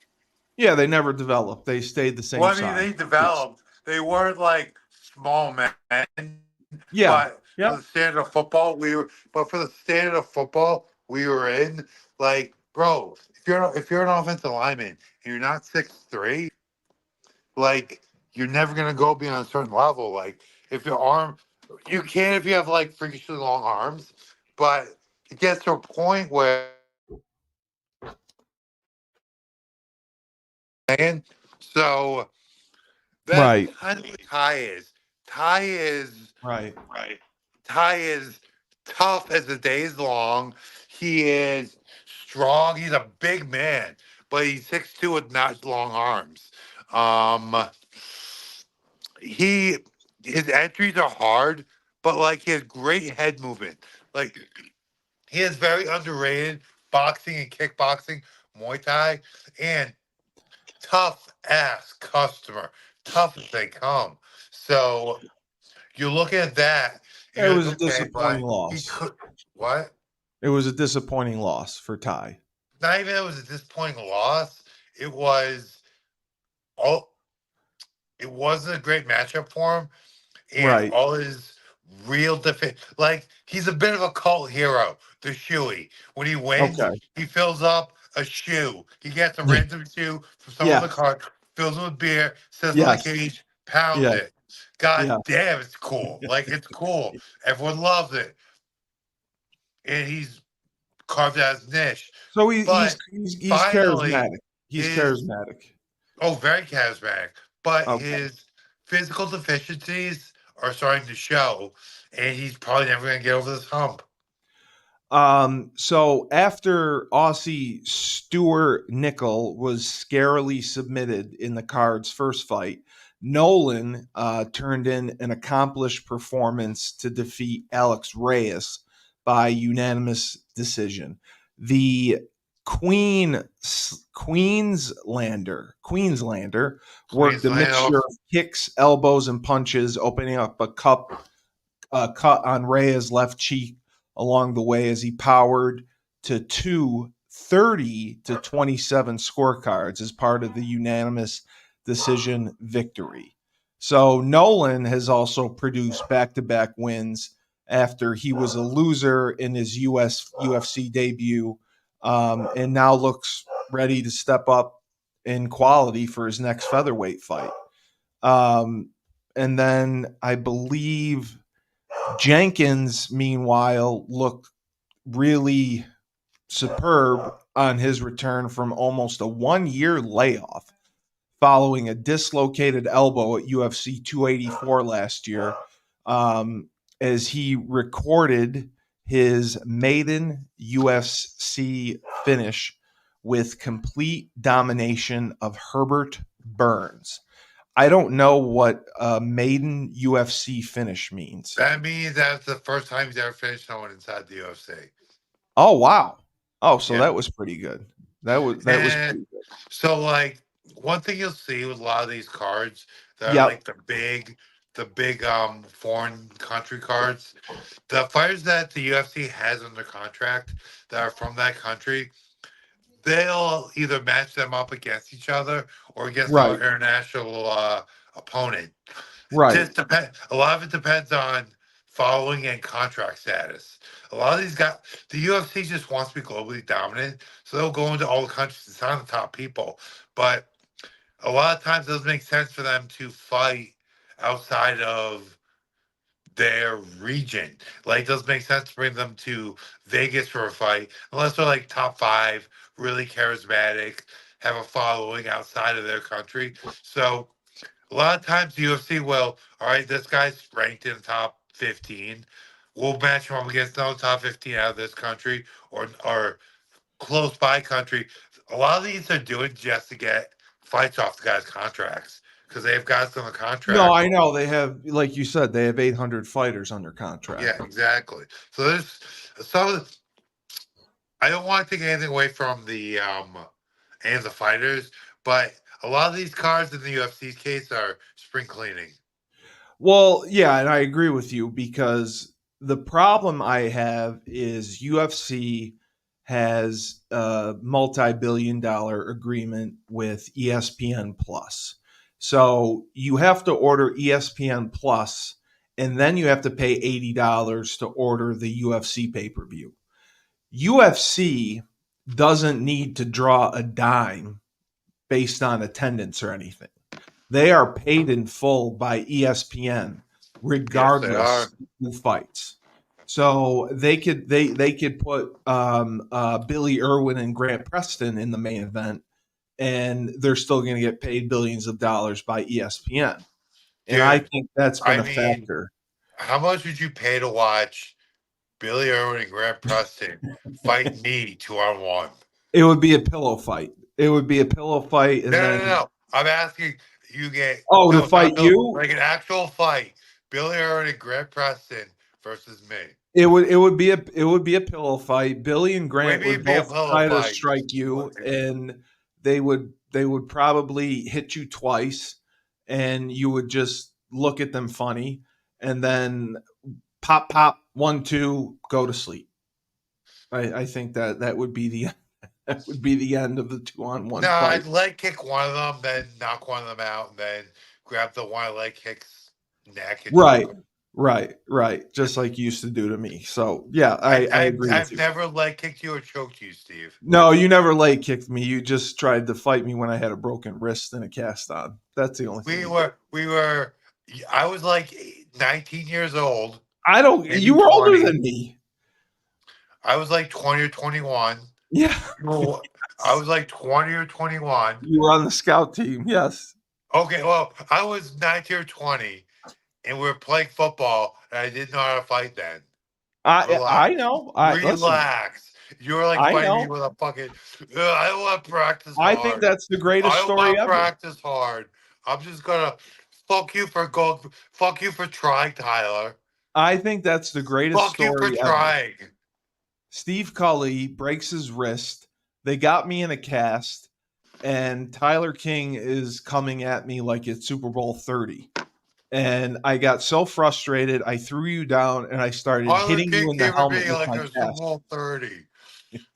Yeah, they never developed. They stayed the same Well, I mean, size. they Yes. developed. They weren't like small men, Yeah. but for Yep. the standard of football, we were. But for the standard of football we were in, like, bro, if you're an offensive lineman and you're not 6'3", like, you're never gonna go beyond a certain level. Like, if your arm, you can if you have like freakishly long arms, but it gets to a point where and so that's Right. kind of what Ty is. Ty is Right. right. Ty is tough as the day is long. He is strong. He's a big man, but he's 6'2" with not long arms. Um, he his entries are hard, but like he has great head movement. Like he is very underrated boxing and kickboxing, Muay Thai, and tough ass customer, tough as they come. So you look at that, and It you're like, was a okay, disappointing but he loss. could what? It was a disappointing loss for Ty. Not even it was a disappointing loss. It was all. It wasn't a great matchup for him, and Right. all his real defense. Like he's a bit of a cult hero, the shoey. When he wins, Okay. he fills up a shoe. He gets a Yeah. random shoe from some other Yes. card, fills it with beer, sits on the Yes. cage, pounds Yeah. it. God Yeah. damn, it's cool. Like it's cool. Everyone loves it, and he's carved out his niche. So But he's finally, charismatic. He's his charismatic. very charismatic, but Okay. his physical deficiencies are starting to show, and he's probably never going to get over this hump. So after Aussie Stuart Nickel was scarily submitted in the card's first fight, Nolan turned in an accomplished performance to defeat Alex Reyes by unanimous decision. The Queenslander worked a Queensland, mixture of kicks, elbows, and punches, opening up cut on Reyes' left cheek along the way as he powered to two 30-27 scorecards as part of the unanimous decision victory. So Nolan has also produced back-to-back wins after he was a loser in his UFC debut, and now looks ready to step up in quality for his next featherweight fight. And then I believe Jenkins, meanwhile, looked really superb on his return from almost a 1 year layoff following a dislocated elbow at UFC 284 last year, as he recorded his maiden UFC finish with complete domination of Herbert Burns. I don't know what a maiden UFC finish means. that means that's the first time he's ever finished someone inside the UFC. Oh wow. Oh, so Yeah. that was pretty good. That was And pretty good. so, like, one thing you'll see with a lot of these cards that are Yep. like the big foreign country cards, the fighters that the UFC has under contract that are from that country, they'll either match them up against each other or against our Right. international opponent. Right. Just depend. A lot of it depends on following and contract status. A lot of these guys, the UFC just wants to be globally dominant, so they'll go into all the countries and sign the top people. But a lot of times, it doesn't make sense for them to fight outside of their region. Like, it doesn't make sense to bring them to Vegas for a fight unless they're like top five, really charismatic, have a following outside of their country. So a lot of times the UFC will, all right, this guy's ranked in the top 15. We'll match him up against another top 15 out of this country or close by country. A lot of these are doing just to get fights off the guys' contracts because they have guys on the No, contract. I know they have, like you said, they have 800 fighters under contract. Yeah, exactly. So there's some. I don't want to take anything away from the and the fighters, but a lot of these cards in the UFC's case are spring cleaning. Well, yeah, and I agree with you because the problem I have is UFC has a multi-billion-dollar agreement with ESPN Plus. So you have to order ESPN Plus, and then you have to pay $80 to order the UFC pay-per-view. UFC doesn't need to draw a dime based on attendance or anything. They are paid in full by ESPN, Yes, they regardless are. of who fights. So they could put Billy Irwin and Grant Preston in the main event, and they're still going to get paid billions of dollars by ESPN. And I Dude, think that's been I a mean, factor. how much would you pay to watch Billy Irwin and Grant Preston fight me 2-on-1? It would be a pillow fight. It would be a pillow fight, and No, no, no, then no. I'm asking you get to no, it's not fight Bill, you. like an actual fight. Billy Irwin and Grant Preston versus me. It would be a pillow fight. Billy and What Grant do you mean would be a both pillow try to fight? strike you, and they would probably hit you twice, and you would just look at them funny, and then pop pop 1 2 go to sleep. I think that would be the that would be the end of the 2-on-1 No, fight. I'd leg kick one of them, then knock one of them out, and then grab the one leg kick's neck and choke Right, him. right. Just like you used to do to me. So yeah, I, I I've, agree with I've you. never leg kicked you or choked you, Steve. No, you never leg kicked me. You just tried to fight me when I had a broken wrist and a cast on. That's the only thing We you did. were, we were, I was like 19 years old, I don't. maybe You were older 20. than me. I was like 20 or 21. Yeah, Well, I was like 20 or 21. you were on the scout team. Yes, Okay, well, I was 19 or 20, and we were playing football, and I didn't know how to fight then. I Relax. know. I listen. Relax. You were like I fighting me know. with a fucking, I don't want to practice I think hard. that's the greatest I don't story want to ever. practice hard. I'm just gonna fuck you for trying, Tyler. I think that's the greatest Fuck you for story ever. trying. Steve Cully breaks his wrist. They got me in a cast, and Tyler King is coming at me like it's Super Bowl 30. And I got so frustrated, I threw you down and I started Tyler hitting you King in the came at helmet me with like my it was Super cast. Bowl 30.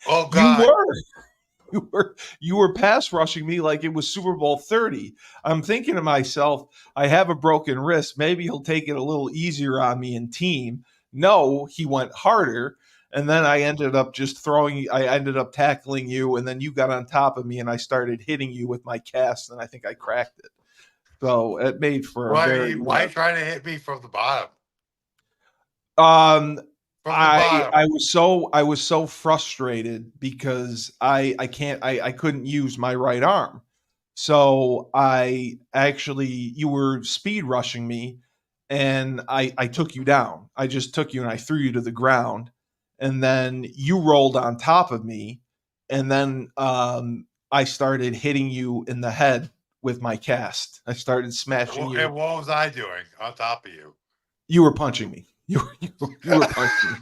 Oh You God. were. You were pass rushing me like it was Super Bowl 30. I'm thinking to myself, I have a broken wrist. Maybe he'll take it a little easier on me in team. No, he went harder. And then I ended up tackling you, and then you got on top of me, and I started hitting you with my cast, and I think I cracked it. So it made for a very, Why are you trying to hit me from the bottom? um, From the I bottom. I was so frustrated because I couldn't use my right arm. So you were speed rushing me, and I took you down. I just took you and I threw you to the ground, and then you rolled on top of me, and then I started hitting you in the head with my cast. I started smashing you. And what was I doing on top of you? You were punching me. You were punching me.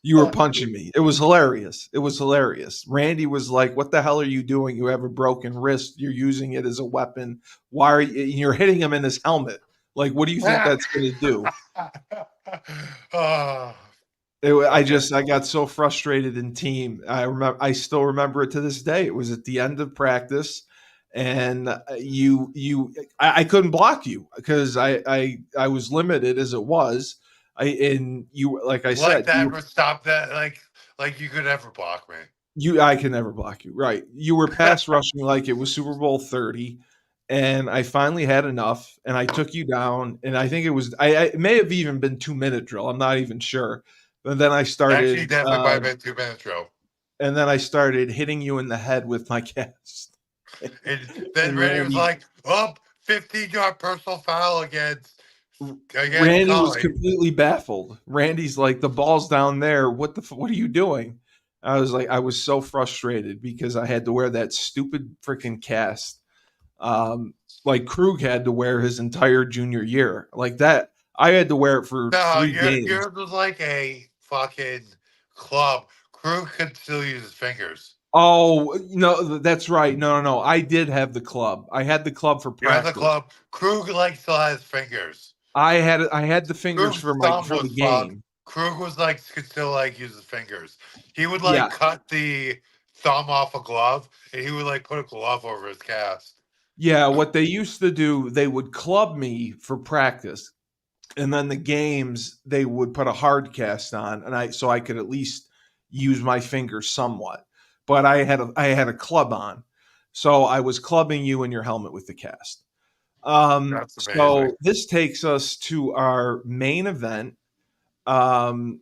You were punching me. It was hilarious. It was hilarious. Randy was like, "What the hell are you doing? You have a broken wrist. You're using it as a weapon. Why are you? You're hitting him in his helmet. Like, what do you think that's going to do?" Oh, okay. I got so frustrated in team. I still remember it to this day. It was at the end of practice, and I couldn't block you because I was limited as it was. And you, like I Like said, that, but stop that. Like you could never block me. I can never block you. Right. You were pass rushing like it was Super Bowl 30. And I finally had enough and I took you down. And I think it may have even been 2 minute drill. I'm not even sure. But then I Actually, started, definitely might have been 2 minutes ago. and then I started hitting you in the head with my cast. And then And Randy was like, "Up, 15-yard personal foul against Randy was Cully." completely baffled. Randy's like, the ball's down there. What are you doing? I was like, I was so frustrated because I had to wear that stupid freaking cast. Like Krug had to wear his entire junior year. Like that, I had to wear it for No, 3 games. yours was like a fucking club. Crew could still use his fingers. Oh no, that's right. No. I did have the club. I had the club for You had the practice. club. Krug like still has fingers. I had the fingers Krug's for thumb for the was fucked. game. Krug was like could still like use his fingers. He would Yeah, like cut the thumb off a glove and he would like put a glove over his cast. yeah. What they used to do, they would club me for practice, and then the games they would put a hard cast on, and I could at least use my fingers somewhat. But I had a club on, so I was clubbing you in your helmet with the cast. That's amazing. So this takes us to our main event. Um,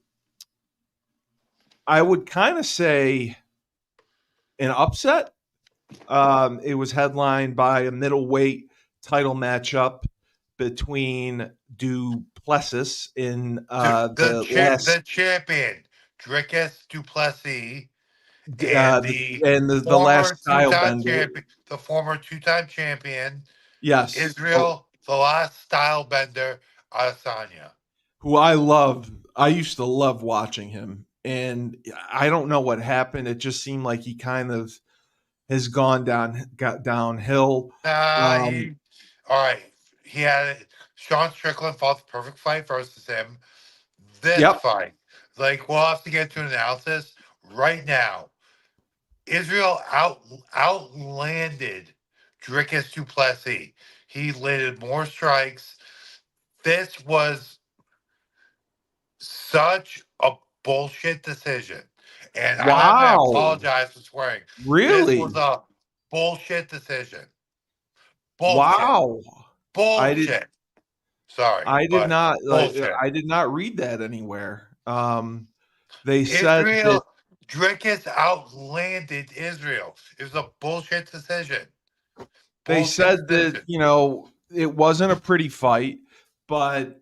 I would kind of say an upset. It was headlined by a middleweight title matchup between Duplessis in The champion, Dricus Duplessis, and the the last former style two-time bender. champion, the former two-time champion, Yes, Israel, the last style bender, Adesanya. who I love. I used to love watching him, and I don't know what happened. It just seemed like he kind of has got downhill. Um, He, all right. He had Sean Strickland fought the perfect fight versus him. This yep. fight, like we'll have to get to an analysis right now. Israel outlanded Dricus Duplessis. He landed more strikes. This was such a bullshit decision. And I'm going to Wow. apologize for swearing. This was Really? a bullshit decision. Bullshit. Wow. I did Bullshit. Sorry, I did but not like bullshit. I did not read that anywhere. They said that Israel, Dricus outlanded Israel. It was a bullshit decision. they Bullshit said that, decision. it wasn't a pretty fight, but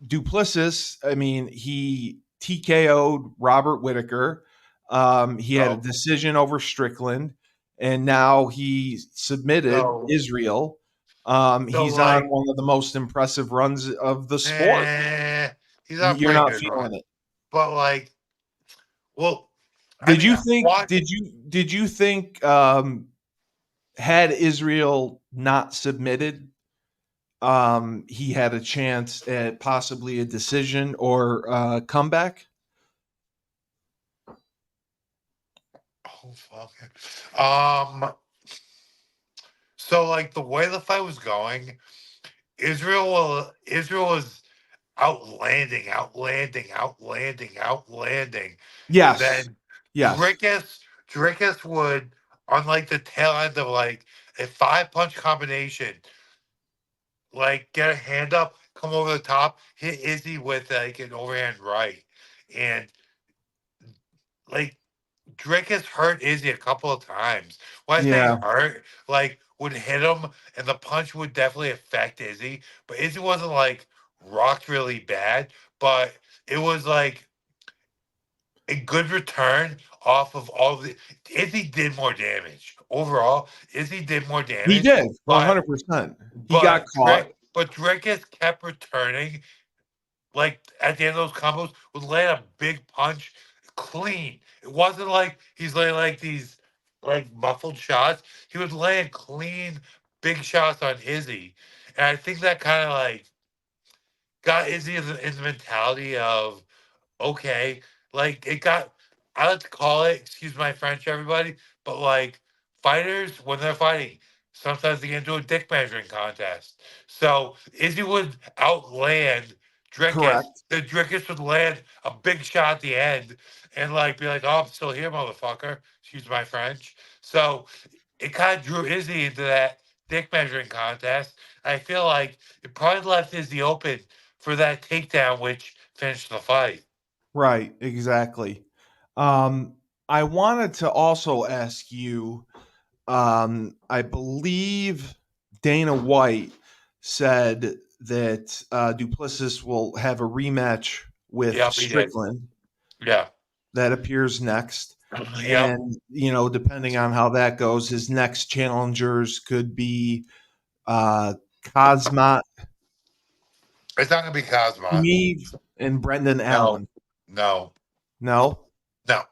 Duplessis, I mean, he TKO'd Robert Whitaker. He had a So, decision over Strickland, and now he submitted so, Israel. so He's on like, one of the most impressive runs of the sport. eh, he's on a You're pretty not good feeling run. it. But like, well, I Did mean, you think? what? Did you think had Israel not submitted, he had a chance at possibly a decision or comeback? Oh fuck. So like the way the fight was going, Israel was outlanding. And Yes. then Yes. Drickus would, on like the tail end of like a 5 punch combination, like get a hand up, come over the top, hit Izzy with like an overhand right. And like Drickus hurt Izzy a couple of times. When I say Yeah. hurt, like would hit him and the punch would definitely affect Izzy. But Izzy wasn't like rocked really bad, but it was like a good return off of all the Izzy did more damage. Overall, Izzy did more He damage, did, but 100%. He got caught. Drickus kept returning like at the end of those combos, would land a big punch clean. It wasn't like he's laying like these like muffled shots. He was laying clean, big shots on Izzy, and I think that kind of like got Izzy in the mentality of okay, like it got. I like to call it, excuse my French, everybody, but like fighters when they're fighting, sometimes they get into a dick measuring contest. So Izzy would outland Drickus. Correct. The Drickus would land a big shot at the end and like be like, "Oh, I'm still here, motherfucker." Excuse my French. So it kind of drew Izzy into that dick measuring contest. I feel like it probably left Izzy open for that takedown, which finished the fight. Right, exactly. Um, I wanted to also ask you, I believe Dana White said that Duplessis will have a rematch with Yep, he did. Strickland Yeah. that appears next. Yep. And, depending on how that goes, his next challengers could be uh, Kazmat It's not gonna be Cosmo. Neve and Brendan No. Allen. No. No? No.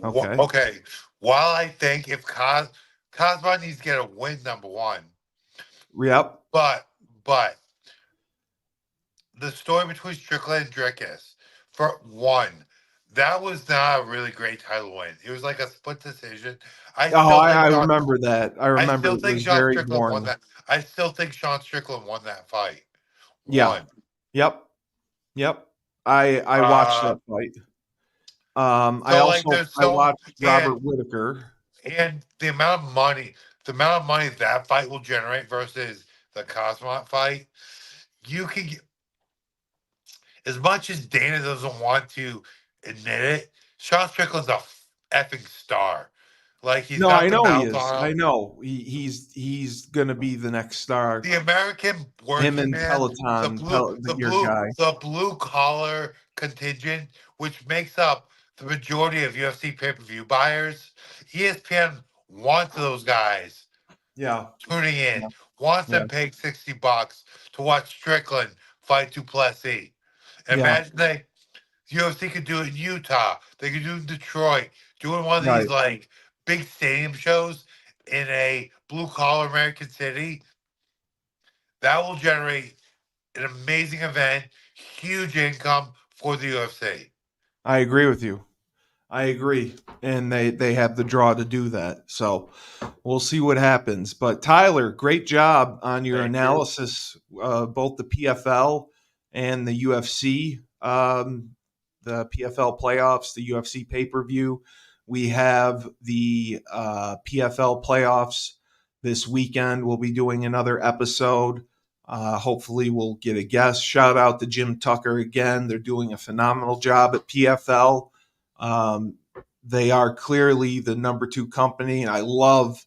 Okay. Okay. While I think if Cosmo needs to get a win, number one, Yep. but the story between Strickland and Drickus, for one, that was not a really great title win. It was like a split decision. I Oh, still think I Sean. remember that. I I remember still it think was Sean very Strickland won boring. that. I still think Sean Strickland won that fight. Yeah. One. Yep. Yep. I watched Uh, that fight. so like there's I so watched Robert Whitaker. and the amount of money that fight will generate versus the Cosmot fight, you can get, as much as Dana doesn't want to admit it, Sean Strickland's a effing star. Like he's No, got I the know he mouth is. on I him. know he's gonna be the next star. The American Him working and man, Peloton, your guy. the blue collar contingent, which makes up the majority of UFC pay per view buyers. ESPN wants those guys Yeah. tuning in, Yeah. wants Yeah. them paying $60 to watch Strickland fight Duplessis. Yeah. Imagine they UFC could do it in Utah. They could do it in Detroit, doing one of these Right. like big stadium shows in a blue collar American city. That will generate an amazing event, huge income for the UFC. I agree with you. I agree. And they have the draw to do that. So we'll see what happens. But Tyler, great job on your Thank you. analysis, both the PFL and the UFC, the PFL playoffs, the UFC pay per view. We have the PFL playoffs this weekend. We'll be doing another episode. Hopefully, we'll get a guest. Shout out to Jim Tucker again. They're doing a phenomenal job at PFL. Um, they are clearly the number two company, and I love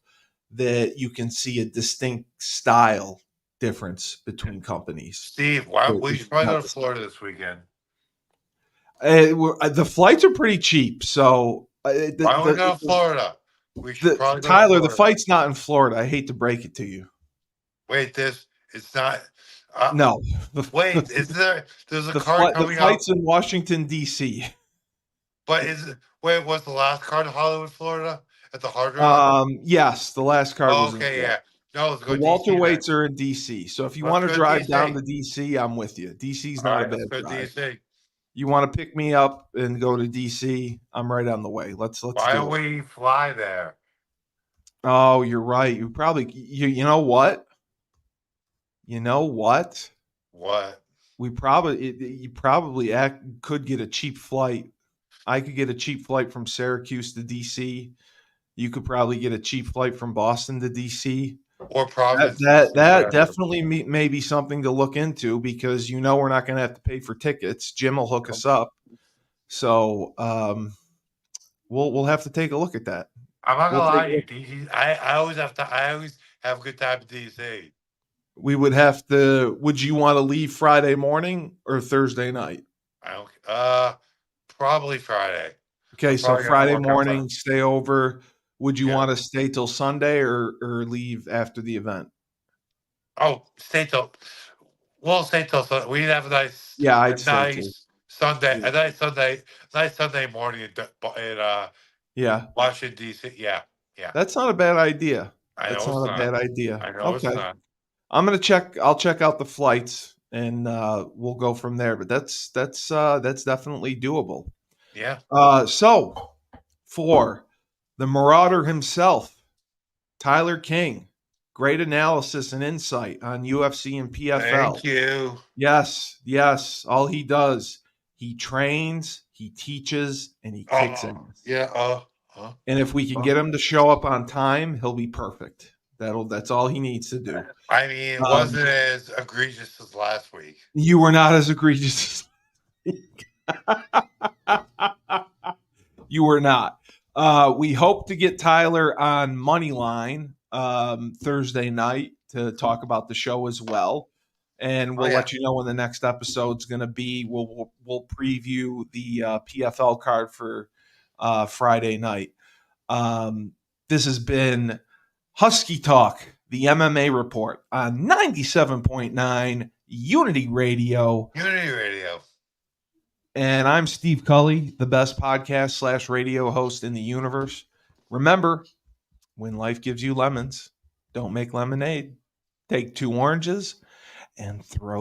that you can see a distinct style difference between companies. Steve, we should probably go to Florida this weekend. The flights are pretty cheap, so Why don't we go to Florida? We should probably go to Tyler, the Florida. fight's not in Florida. I hate to break it to you. Wait, it's not. No, Wait, there's a card the coming up, flight's in Washington D.C. but wait, was the last card in Hollywood, Florida at the Hard Rock? Yes, the last card Oh, was in okay, Florida. yeah. No, let's The go DC then. welterweights are in DC. So if you Let's want to go to drive down DC. to DC, I'm with you. DC's All not a right, bad let's go to drive. DC. You want to pick me up and go to DC? I'm right on the way. Let's Why do don't it. we fly there? Oh, you're right. You know what? You know what? What? You probably could get a cheap flight. I could get a cheap flight from Syracuse to DC. You could probably get a cheap flight from Boston to DC. Or That Providence, that, DC, that whatever. definitely may be something to look into because we're not going to have to pay for tickets. Jim will hook us up, so we'll have to take a look at that. I'm not We'll gonna take. lie to you, DC. I always have a good time at DC. We would have to. Would you want to leave Friday morning or Thursday night? I don't. Probably Friday. Okay, I'm so probably gonna Friday work out the. morning, stay over. Would you Yeah. want to stay till Sunday or leave after the event? Oh, stay till. We'll stay till Sunday. We have a nice, Yeah, a I'd say too. nice Sunday, Yeah. a nice Sunday morning in Yeah. Washington D.C. Yeah, yeah. That's not a bad idea. I That's know not it's a not. bad idea. I know it's Okay. not. I'll check out the flights and we'll go from there. But that's definitely doable. Yeah. So for the Marauder himself, Tyler King, great analysis and insight on UFC and Thank PFL. you. Yes, yes. All he does, he trains, he teaches, and he kicks ass. Yeah. And if we can Uh. get him to show up on time, he'll be perfect. That's all he needs to do. I mean, it wasn't as egregious as last week. You were not as egregious as you were not. We hope to get Tyler on Moneyline Thursday night to talk about the show as well. And we'll let you know when the next episode's going to be. We'll preview the PFL card for Friday night. This has been Husky Talk, the MMA Report on 97.9 Unity Radio. Unity Radio. And I'm Steve Cully, the best podcast / radio host in the universe. Remember, when life gives you lemons, don't make lemonade. Take 2 oranges and throw them